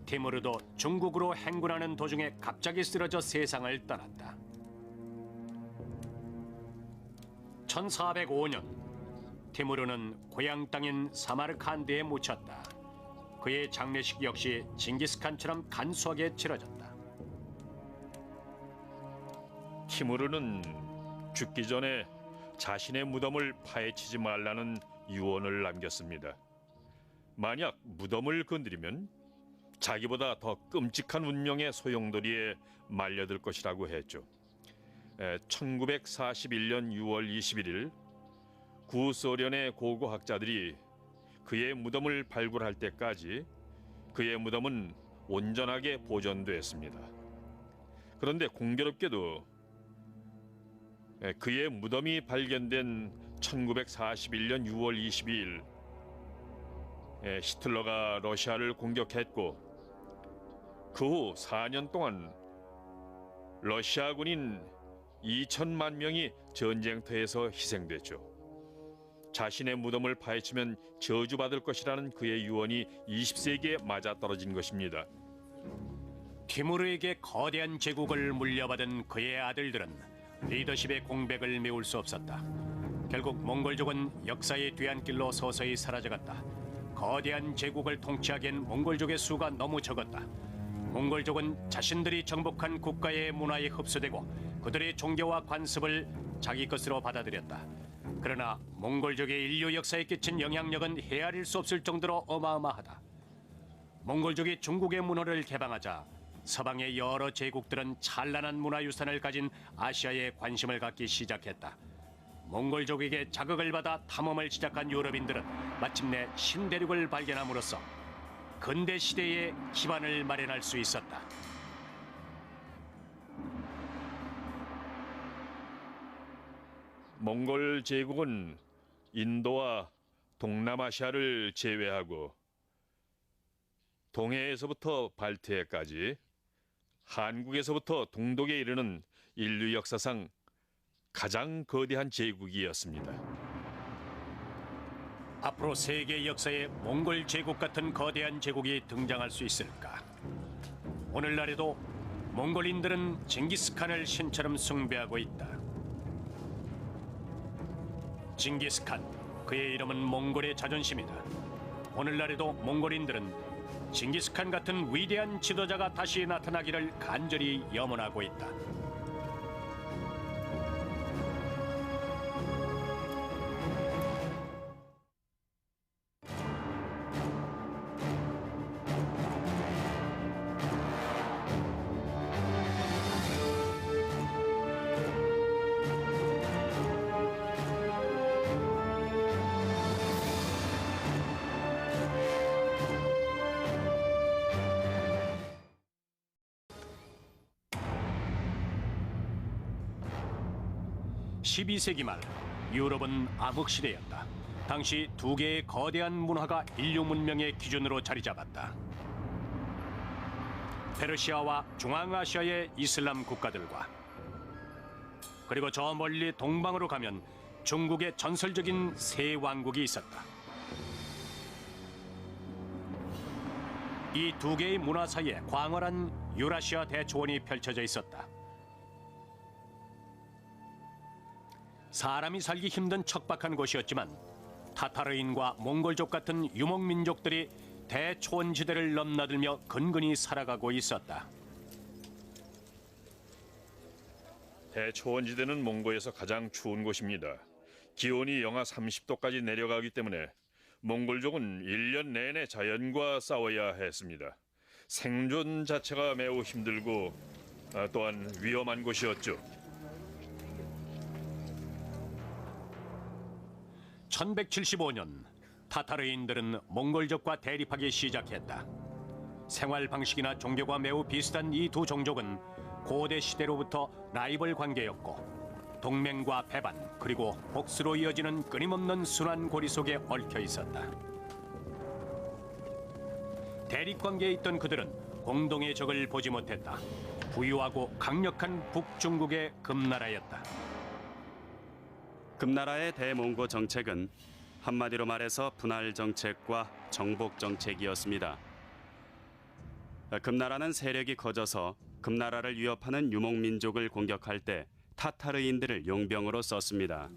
티무르도 중국으로 행군하는 도중에 갑자기 쓰러져 세상을 떠났다. 1405년 티무르는 고향 땅인 사마르칸드에 묻혔다. 그의 장례식 역시 징기스칸처럼 간소하게 치러졌다. 티무르는 죽기 전에 자신의 무덤을 파헤치지 말라는 유언을 남겼습니다. 만약 무덤을 건드리면 자기보다 더 끔찍한 운명의 소용돌이에 말려들 것이라고 했죠. 1941년 6월 21일 구소련의 고고학자들이 그의 무덤을 발굴할 때까지 그의 무덤은 온전하게 보존됐습니다. 그런데 공교롭게도 그의 무덤이 발견된 1941년 6월 22일 히틀러가 러시아를 공격했고 그 후 4년 동안 러시아 군인 2천만 명이 전쟁터에서 희생됐죠. 자신의 무덤을 파헤치면 저주받을 것이라는 그의 유언이 20세기에 맞아떨어진 것입니다. 티무르에게 거대한 제국을 물려받은 그의 아들들은 리더십의 공백을 메울 수 없었다. 결국 몽골족은 역사의 뒤안길로 서서히 사라져갔다. 거대한 제국을 통치하기엔 몽골족의 수가 너무 적었다. 몽골족은 자신들이 정복한 국가의 문화에 흡수되고 그들의 종교와 관습을 자기 것으로 받아들였다. 그러나 몽골족의 인류 역사에 끼친 영향력은 헤아릴 수 없을 정도로 어마어마하다. 몽골족이 중국의 문화를 개방하자 서방의 여러 제국들은 찬란한 문화유산을 가진 아시아에 관심을 갖기 시작했다. 몽골족에게 자극을 받아 탐험을 시작한 유럽인들은 마침내 신대륙을 발견함으로써 근대 시대의 기반을 마련할 수 있었다. 몽골 제국은 인도와 동남아시아를 제외하고 동해에서부터 발트해까지 한국에서부터 동독에 이르는 인류 역사상 가장 거대한 제국이었습니다. 앞으로 세계 역사에 몽골 제국 같은 거대한 제국이 등장할 수 있을까? 오늘날에도 몽골인들은 징기스칸을 신처럼 숭배하고 있다. 징기스칸, 그의 이름은 몽골의 자존심이다. 오늘날에도 몽골인들은 징기스칸 같은 위대한 지도자가 다시 나타나기를 간절히 염원하고 있다. (12세기) 말 유럽은 암흑시대였다. 당시 두 개의 거대한 문화가 인류 문명의 기준으로 자리 잡았다. 페르시아와 중앙아시아의 이슬람 국가들과 그리고 저 멀리 동방으로 가면 중국의 전설적인 세 왕국이 있었다. 이 두 개의 문화 사이에 광활한 유라시아 대초원이 펼쳐져 있었다. 사람이 살기 힘든 척박한 곳이었지만 타타르인과 몽골족 같은 유목민족들이 대초원지대를 넘나들며 근근히 살아가고 있었다. 대초원지대는 몽골에서 가장 추운 곳입니다. 기온이 영하 30도까지 내려가기 때문에 몽골족은 1년 내내 자연과 싸워야 했습니다. 생존 자체가 매우 힘들고 또한 위험한 곳이었죠. 1175년 타타르인들은 몽골족과 대립하기 시작했다. 생활 방식이나 종교가 매우 비슷한 이 두 종족은 고대 시대로부터 라이벌 관계였고 동맹과 배반 그리고 복수로 이어지는 끊임없는 순환고리 속에 얽혀 있었다. 대립 관계에 있던 그들은 공동의 적을 보지 못했다. 부유하고 강력한 북중국의 금나라였다. 금나라의 대몽고 정책은 한마디로 말해서 분할 정책과 정복 정책이었습니다. 금나라는 세력이 커져서 금나라를 위협하는 유목민족을 공격할 때 타타르인들을 용병으로 썼습니다.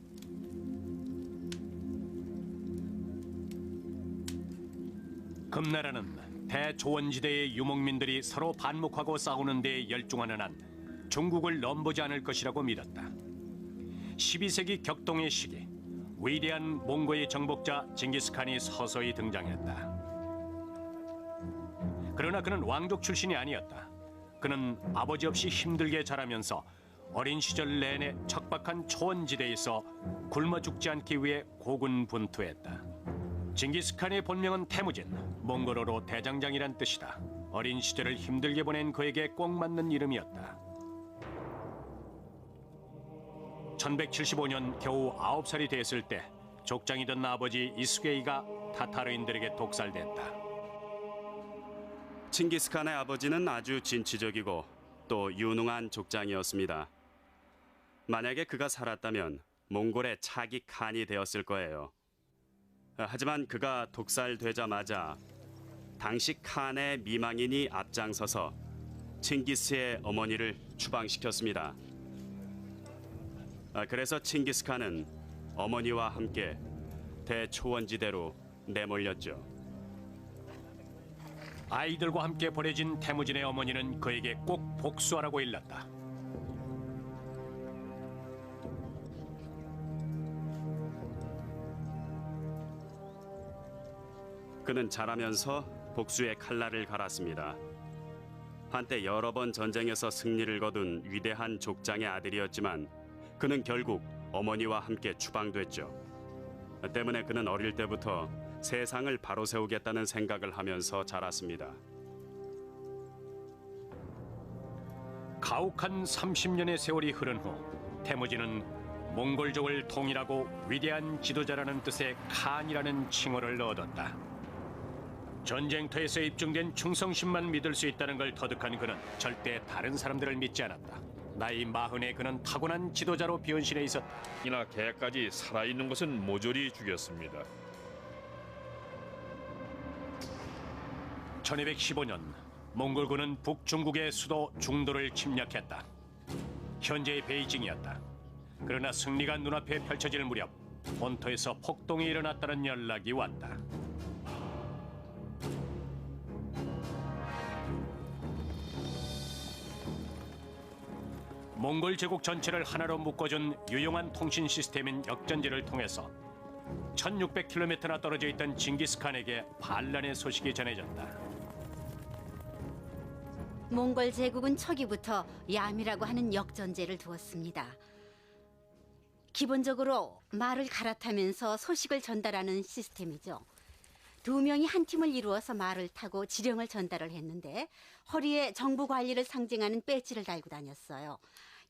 금나라는 대조원지대의 유목민들이 서로 반목하고 싸우는 데 열중하는 한 중국을 넘보지 않을 것이라고 믿었다. 12세기 격동의 시기, 위대한 몽고의 정복자 징기스칸이 서서히 등장했다. 그러나 그는 왕족 출신이 아니었다. 그는 아버지 없이 힘들게 자라면서 어린 시절 내내 척박한 초원지대에서 굶어 죽지 않기 위해 고군분투했다. 징기스칸의 본명은 태무진, 몽골어로 대장장이란 뜻이다. 어린 시절을 힘들게 보낸 그에게 꼭 맞는 이름이었다. 1175년 겨우 9살이 됐을 때 족장이던 아버지 이스게이가 타타르인들에게 독살됐다. 칭기스칸의 아버지는 아주 진취적이고 또 유능한 족장이었습니다. 만약에 그가 살았다면 몽골의 차기 칸이 되었을 거예요. 하지만 그가 독살되자마자 당시 칸의 미망인이 앞장서서 칭기스의 어머니를 추방시켰습니다. 그래서 칭기스칸은 어머니와 함께 대초원지대로 내몰렸죠. 아이들과 함께 버려진 태무진의 어머니는 그에게 꼭 복수하라고 일렀다. 그는 자라면서 복수의 칼날을 갈았습니다. 한때 여러 번 전쟁에서 승리를 거둔 위대한 족장의 아들이었지만 그는 결국 어머니와 함께 추방됐죠. 때문에 그는 어릴 때부터 세상을 바로 세우겠다는 생각을 하면서 자랐습니다. 가혹한 30년의 세월이 흐른 후 태무진은 몽골족을 통일하고 위대한 지도자라는 뜻의 칸이라는 칭호를 얻었다. 전쟁터에서 입증된 충성심만 믿을 수 있다는 걸 터득한 그는 절대 다른 사람들을 믿지 않았다. 나이 40에 그는 타고난 지도자로 변신해 있었다. 이나 개까지 살아있는 것은 모조리 죽였습니다. 1215년 몽골군은 북중국의 수도 중도를 침략했다. 현재의 베이징이었다. 그러나 승리가 눈앞에 펼쳐질 무렵 본토에서 폭동이 일어났다는 연락이 왔다. 몽골 제국 전체를 하나로 묶어준 유용한 통신 시스템인 역전지를 통해서 1600km나 떨어져 있던 징기스칸에게 반란의 소식이 전해졌다. 몽골 제국은 초기부터 얌이라고 하는 역전제를 두었습니다. 기본적으로 말을 갈아타면서 소식을 전달하는 시스템이죠. 두 명이 한 팀을 이루어서 말을 타고 지령을 전달을 했는데 허리에 정부 관리를 상징하는 배지를 달고 다녔어요.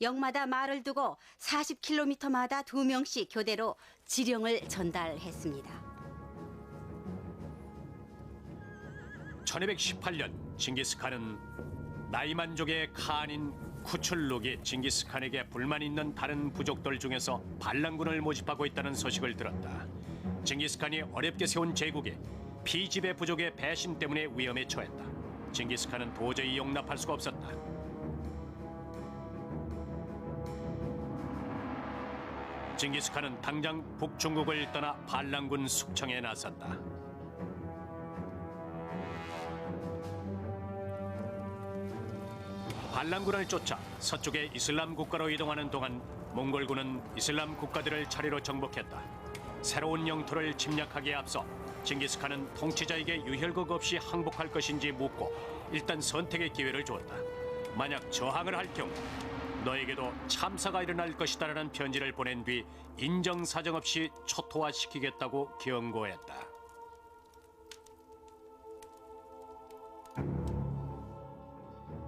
역마다 말을 두고 40km마다 두 명씩 교대로 지령을 전달했습니다. 1218년 징기스칸은 나이만족의 칸인 쿠출룩이 징기스칸에게 불만 있는 다른 부족들 중에서 반란군을 모집하고 있다는 소식을 들었다. 징기스칸이 어렵게 세운 제국이 피지배 부족의 배신 때문에 위험에 처했다. 징기스칸은 도저히 용납할 수가 없었다. 징기스칸은 당장 북중국을 떠나 반란군 숙청에 나섰다. 반란군을 쫓아 서쪽의 이슬람 국가로 이동하는 동안 몽골군은 이슬람 국가들을 차례로 정복했다. 새로운 영토를 침략하기에 앞서 징기스칸은 통치자에게 유혈극 없이 항복할 것인지 묻고 일단 선택의 기회를 주었다. 만약 저항을 할 경우 너에게도 참사가 일어날 것이다라는 편지를 보낸 뒤 인정사정 없이 초토화시키겠다고 경고했다.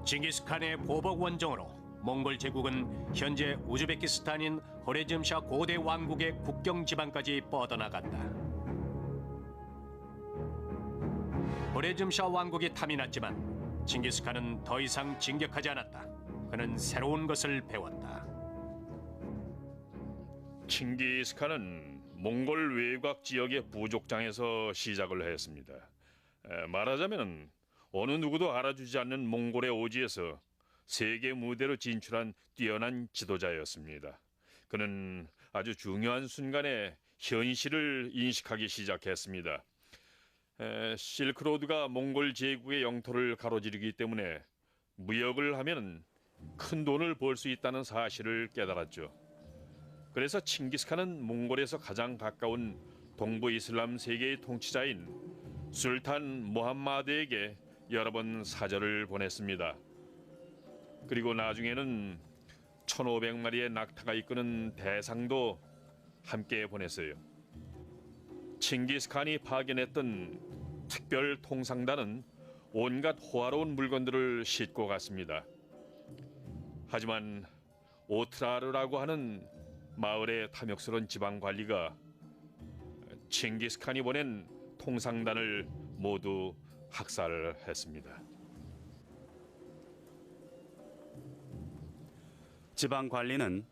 징기스칸의 보복 원정으로 몽골 제국은 현재 우즈베키스탄인 호레즘샤 고대 왕국의 국경 지방까지 뻗어나간다. 호레즘샤 왕국이 탐이 났지만 징기스칸은 더 이상 진격하지 않았다. 그는 새로운 것을 배웠다. 칭기스칸은 몽골 외곽 지역의 부족장에서 시작을 했습니다. 말하자면 어느 누구도 알아주지 않는 몽골의 오지에서 세계 무대로 진출한 뛰어난 지도자였습니다. 그는 아주 중요한 순간에 현실을 인식하기 시작했습니다. 실크로드가 몽골 제국의 영토를 가로지르기 때문에 무역을 하면 큰 돈을 벌 수 있다는 사실을 깨달았죠. 그래서 칭기스칸은 몽골에서 가장 가까운 동부 이슬람 세계의 통치자인 술탄 무함마드에게 여러 번 사절을 보냈습니다. 그리고 나중에는 1,500마리의 낙타가 이끄는 대상도 함께 보냈어요. 칭기스칸이 파견했던 특별 통상단은 온갖 호화로운 물건들을 싣고 갔습니다. 하지만 오트라르라고 하는 마을의 탐욕스러운 지방 관리가 칭기스칸이 보낸 통상단을 모두 학살했습니다. 지방 관리는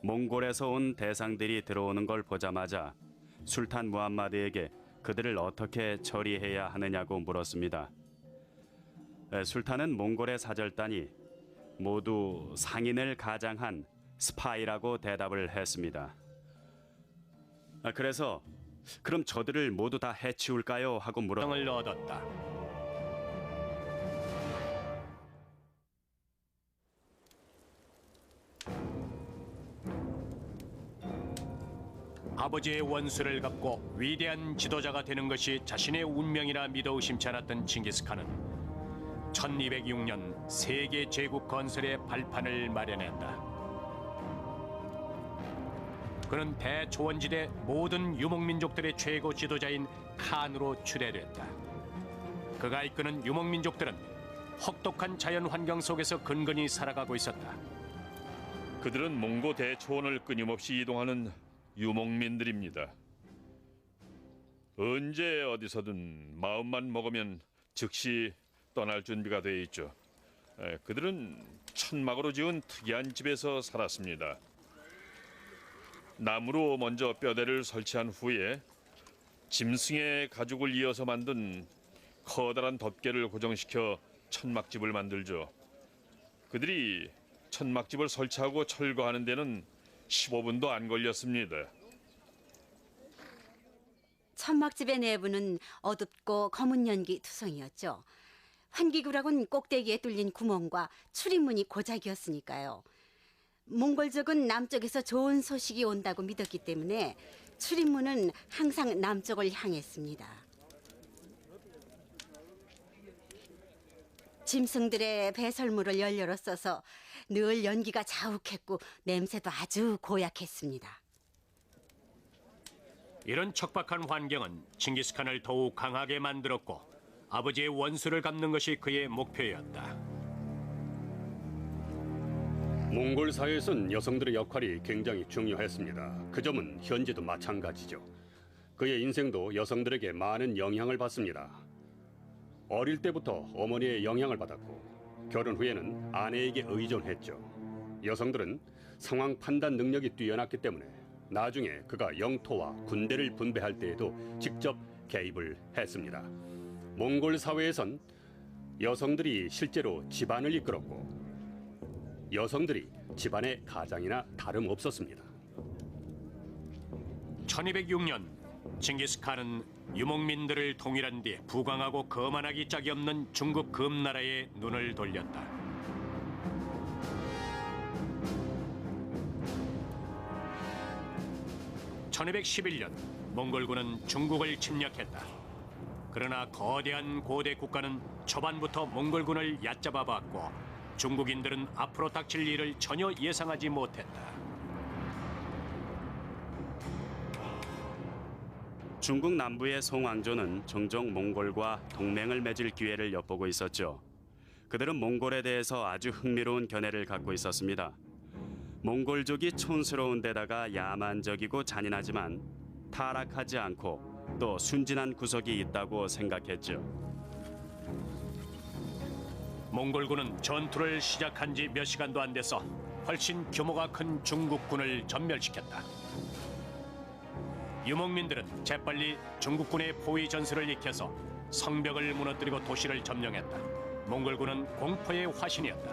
몽골에서 온 대상들이 들어오는 걸 보자마자 술탄 무함마드에게 그들을 어떻게 처리해야 하느냐고 물었습니다. 술탄은 몽골의 사절단이 모두 상인을 가장한 스파이라고 대답을 했습니다. 그래서 그럼 저들을 모두 다 해치울까요? 하고 명을 얻었다. 아버지의 원수를 갚고 위대한 지도자가 되는 것이 자신의 운명이라 믿어 의심치 않았던 칭기스칸은 1206년 세계 제국 건설의 발판을 마련했다. 그는 대초원지대 모든 유목민족들의 최고 지도자인 칸으로 추대됐다. 그가 이끄는 유목민족들은 혹독한 자연 환경 속에서 근근히 살아가고 있었다. 그들은 몽고 대초원을 끊임없이 이동하는 유목민들입니다. 언제 어디서든 마음만 먹으면 즉시 떠날 준비가 되어 있죠. 그들은 천막으로 지은 특이한 집에서 살았습니다. 나무로 먼저 뼈대를 설치한 후에 짐승의 가죽을 이어서 만든 커다란 덮개를 고정시켜 천막집을 만들죠. 그들이 천막집을 설치하고 철거하는 데는 15분도 안 걸렸습니다. 천막집의 내부는 어둡고 검은 연기 투성이었죠. 환기구락은 꼭대기에 뚫린 구멍과 출입문이 고작이었으니까요. 몽골족은 남쪽에서 좋은 소식이 온다고 믿었기 때문에 출입문은 항상 남쪽을 향했습니다. 짐승들의 배설물을 연료로 써서 늘 연기가 자욱했고 냄새도 아주 고약했습니다. 이런 척박한 환경은 칭기스칸을 더욱 강하게 만들었고 아버지의 원수를 갚는 것이 그의 목표였다. 몽골 사회에선 여성들의 역할이 굉장히 중요했습니다. 그 점은 현재도 마찬가지죠. 그의 인생도 여성들에게 많은 영향을 받습니다. 어릴 때부터 어머니의 영향을 받았고 결혼 후에는 아내에게 의존했죠. 여성들은 상황 판단 능력이 뛰어났기 때문에 나중에 그가 영토와 군대를 분배할 때에도 직접 개입을 했습니다. 몽골 사회에선 여성들이 실제로 집안을 이끌었고 여성들이 집안의 가장이나 다름없었습니다. 1206년 칭기스칸은 유목민들을 통일한 뒤 부강하고 거만하기 짝이 없는 중국 금나라에 눈을 돌렸다. (1211년) 몽골군은 중국을 침략했다. 그러나 거대한 고대 국가는 초반부터 몽골군을 얕잡아 봤고 중국인들은 앞으로 닥칠 일을 전혀 예상하지 못했다. 중국 남부의 송왕조는 종종 몽골과 동맹을 맺을 기회를 엿보고 있었죠. 그들은 몽골에 대해서 아주 흥미로운 견해를 갖고 있었습니다. 몽골족이 촌스러운 데다가 야만적이고 잔인하지만 타락하지 않고 또 순진한 구석이 있다고 생각했죠. 몽골군은 전투를 시작한 지 몇 시간도 안 돼서 훨씬 규모가 큰 중국군을 전멸시켰다. 유목민들은 재빨리 중국군의 포위 전술을 익혀서 성벽을 무너뜨리고 도시를 점령했다. 몽골군은 공포의 화신이었다.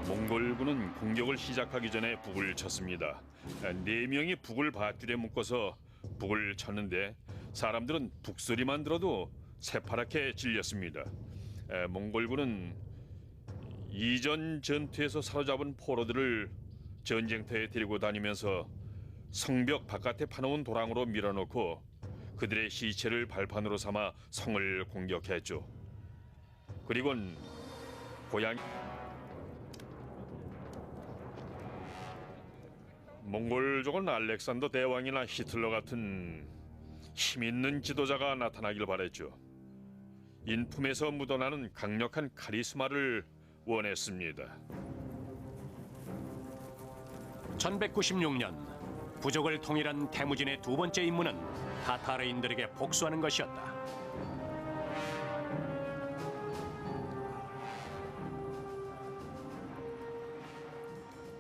몽골군은 공격을 시작하기 전에 북을 쳤습니다. 4명이 북을 밧줄에 묶어서 북을 쳤는데 사람들은 북소리만 들어도 새파랗게 질렸습니다. 몽골군은 이전 전투에서 사로잡은 포로들을 전쟁터에 데리고 다니면서 성벽 바깥에 파놓은 도랑으로 밀어넣고 그들의 시체를 발판으로 삼아 성을 공격했죠. 그리곤 고향 몽골족은 알렉산더 대왕이나 히틀러 같은 힘 있는 지도자가 나타나길 바랬죠. 인품에서 묻어나는 강력한 카리스마를 원했습니다. 1196년 부족을 통일한 태무진의 두 번째 임무는 타타르인들에게 복수하는 것이었다.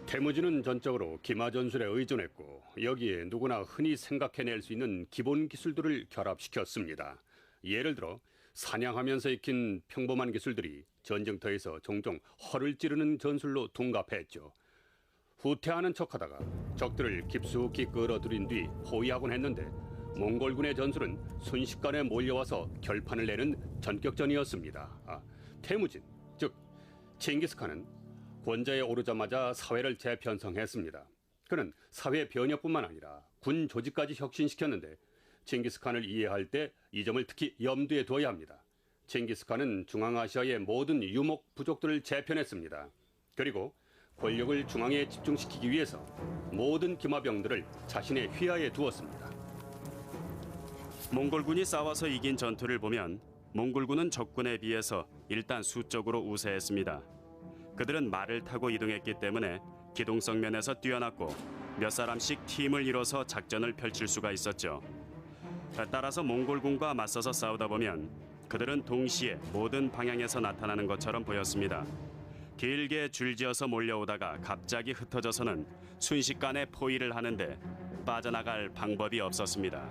태무진은 전적으로 기마 전술에 의존했고 여기에 누구나 흔히 생각해낼 수 있는 기본 기술들을 결합시켰습니다. 예를 들어 사냥하면서 익힌 평범한 기술들이 전쟁터에서 종종 허를 찌르는 전술로 둔갑했죠. 후퇴하는 척하다가 적들을 깊숙이 끌어들인 뒤 포위하곤 했는데 몽골군의 전술은 순식간에 몰려와서 결판을 내는 전격전이었습니다. 태무진, 즉 칭기스칸은 권좌에 오르자마자 사회를 재편성했습니다. 그는 사회 변혁뿐만 아니라 군 조직까지 혁신시켰는데 칭기스칸을 이해할 때 이 점을 특히 염두에 둬야 합니다. 칭기스칸은 중앙아시아의 모든 유목 부족들을 재편했습니다. 그리고 권력을 중앙에 집중시키기 위해서 모든 기마병들을 자신의 휘하에 두었습니다. 몽골군이 싸워서 이긴 전투를 보면 몽골군은 적군에 비해서 일단 수적으로 우세했습니다. 그들은 말을 타고 이동했기 때문에 기동성 면에서 뛰어났고 몇 사람씩 팀을 이뤄서 작전을 펼칠 수가 있었죠. 따라서 몽골군과 맞서서 싸우다 보면 그들은 동시에 모든 방향에서 나타나는 것처럼 보였습니다. 길게 줄지어서 몰려오다가 갑자기 흩어져서는 순식간에 포위를 하는데 빠져나갈 방법이 없었습니다.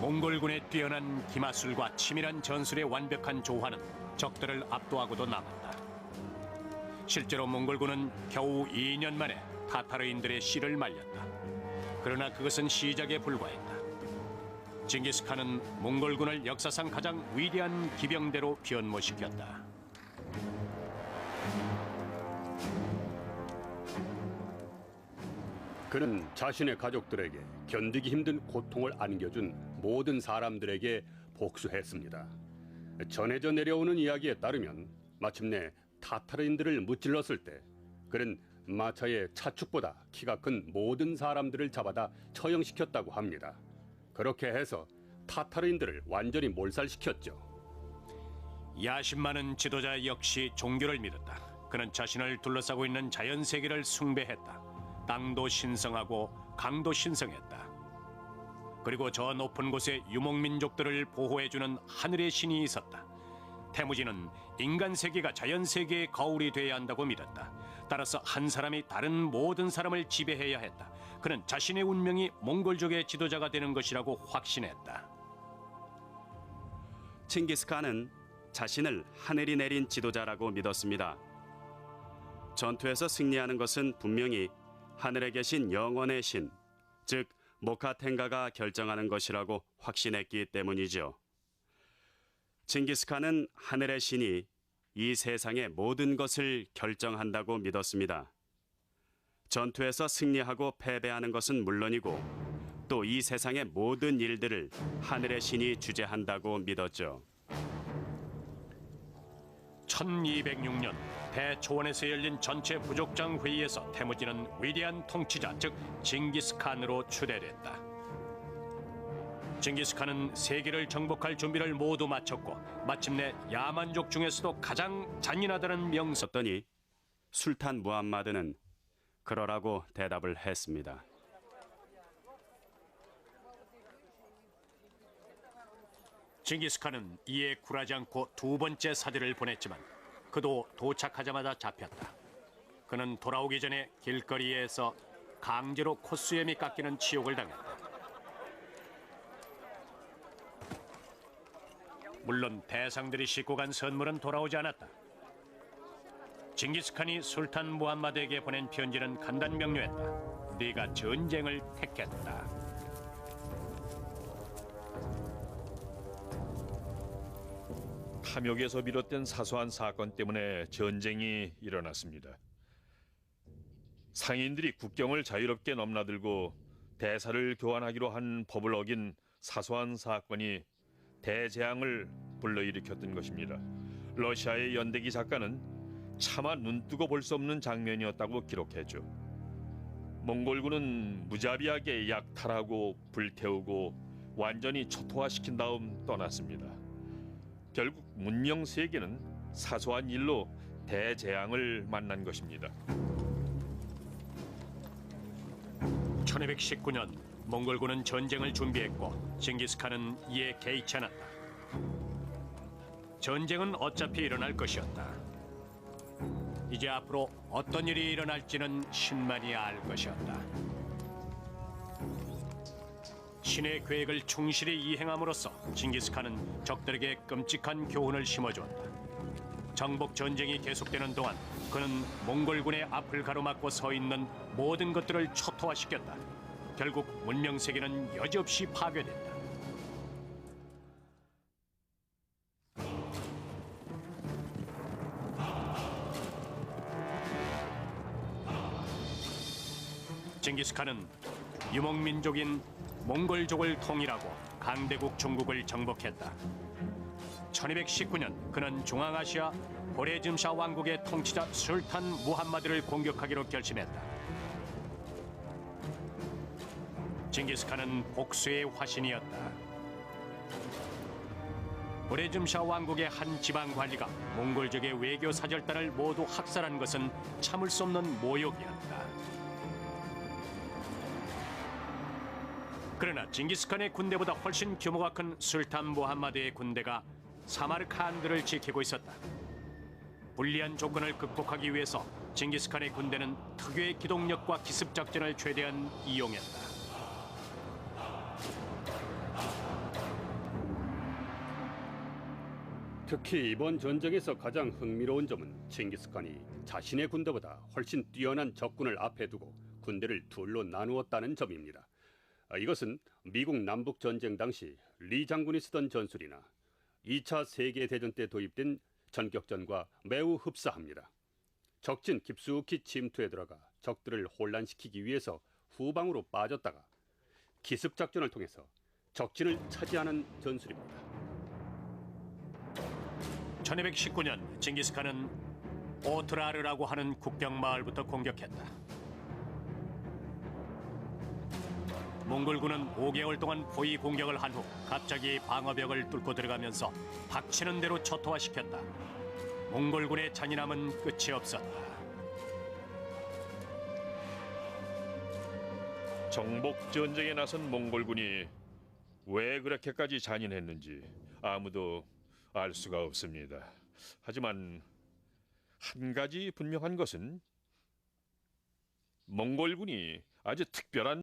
몽골군의 뛰어난 기마술과 치밀한 전술의 완벽한 조화는 적들을 압도하고도 남았다. 실제로 몽골군은 겨우 2년 만에 타타르인들의 씨를 말렸다. 그러나 그것은 시작에 불과했다. 징기스칸은 몽골군을 역사상 가장 위대한 기병대로 변모시켰다. 그는 자신의 가족들에게 견디기 힘든 고통을 안겨준 모든 사람들에게 복수했습니다. 전해져 내려오는 이야기에 따르면 마침내 타타르인들을 무찔렀을 때 그는 마차의 차축보다 키가 큰 모든 사람들을 잡아다 처형시켰다고 합니다. 그렇게 해서 타타르인들을 완전히 몰살시켰죠. 야심 많은 지도자 역시 종교를 믿었다. 그는 자신을 둘러싸고 있는 자연 세계를 숭배했다. 땅도 신성하고 강도 신성했다. 그리고 저 높은 곳에 유목민족들을 보호해주는 하늘의 신이 있었다. 태무진은 인간 세계가 자연 세계의 거울이 돼야 한다고 믿었다. 따라서 한 사람이 다른 모든 사람을 지배해야 했다. 그는 자신의 운명이 몽골족의 지도자가 되는 것이라고 확신했다. 칭기스칸은 자신을 하늘이 내린 지도자라고 믿었습니다. 전투에서 승리하는 것은 분명히 하늘에 계신 영원의 신, 즉 모카텐가가 결정하는 것이라고 확신했기 때문이죠. 칭기스칸은 하늘의 신이 이 세상의 모든 것을 결정한다고 믿었습니다. 전투에서 승리하고 패배하는 것은 물론이고 또 이 세상의 모든 일들을 하늘의 신이 주재한다고 믿었죠. 1206년 대초원에서 열린 전체 부족장 회의에서 태무진은 위대한 통치자 즉 징기스칸으로 추대됐다. 징기스칸은 세계를 정복할 준비를 모두 마쳤고 마침내 야만족 중에서도 가장 잔인하다는 명성. 썼더니 술탄 무함마드는 그러라고 대답을 했습니다. 징기스칸은 이에 굴하지 않고 두 번째 사제를 보냈지만 그도 도착하자마자 잡혔다. 그는 돌아오기 전에 길거리에서 강제로 콧수염이 깎이는 치욕을 당했다. 물론 대상들이 싣고 간 선물은 돌아오지 않았다. 징기스칸이 술탄 무함마드에게 보낸 편지는 간단 명료했다. 네가 전쟁을 택했다. 탐욕에서 비롯된 사소한 사건 때문에 전쟁이 일어났습니다. 상인들이 국경을 자유롭게 넘나들고 대사를 교환하기로 한 법을 어긴 사소한 사건이 대재앙을 불러일으켰던 것입니다. 러시아의 연대기 작가는 차마 눈뜨고 볼 수 없는 장면이었다고 기록했죠. 몽골군은 무자비하게 약탈하고 불태우고 완전히 초토화시킨 다음 떠났습니다. 결국 문명 세계는 사소한 일로 대재앙을 만난 것입니다. 1219년 몽골군은 전쟁을 준비했고 징기스칸은 이에 개의치 않았다. 전쟁은 어차피 일어날 것이었다. 이제 앞으로 어떤 일이 일어날지는 신만이 알 것이었다. 신의 계획을 충실히 이행함으로써 징기스칸은 적들에게 끔찍한 교훈을 심어주었다. 정복 전쟁이 계속되는 동안 그는 몽골군의 앞을 가로막고 서 있는 모든 것들을 초토화시켰다. 결국 문명 세계는 여지없이 파괴됐다. 징기스칸은 유목민족인 몽골족을 통일하고 강대국 중국을 정복했다. 1219년 그는 중앙아시아 호레즘샤 왕국의 통치자 술탄 무함마드를 공격하기로 결심했다. 징기스칸은 복수의 화신이었다. 호레즘샤 왕국의 한 지방 관리가 몽골족의 외교 사절단을 모두 학살한 것은 참을 수 없는 모욕이었다. 그러나 징기스칸의 군대보다 훨씬 규모가 큰 술탄 무함마드의 군대가 사마르칸드를 지키고 있었다. 불리한 조건을 극복하기 위해서 징기스칸의 군대는 특유의 기동력과 기습 작전을 최대한 이용했다. 특히 이번 전쟁에서 가장 흥미로운 점은 칭기스칸이 자신의 군대보다 훨씬 뛰어난 적군을 앞에 두고 군대를 둘로 나누었다는 점입니다. 이것은 미국 남북전쟁 당시 리 장군이 쓰던 전술이나 2차 세계대전 때 도입된 전격전과 매우 흡사합니다. 적진 깊숙이 침투에 들어가 적들을 혼란시키기 위해서 후방으로 빠졌다가 기습작전을 통해서 적진을 차지하는 전술입니다. 1219년 징기스칸은 오트라르라고 하는 국경 마을부터 공격했다. 몽골군은 5개월 동안 포위 공격을 한 후 갑자기 방어벽을 뚫고 들어가면서 닥치는 대로 초토화시켰다. 몽골군의 잔인함은 끝이 없었다. 정복 전쟁에 나선 몽골군이 왜 그렇게까지 잔인했는지 아무도 알 수가 없습니다. 하지만 한 가지 분명한 것은 몽골군이 아주 특별한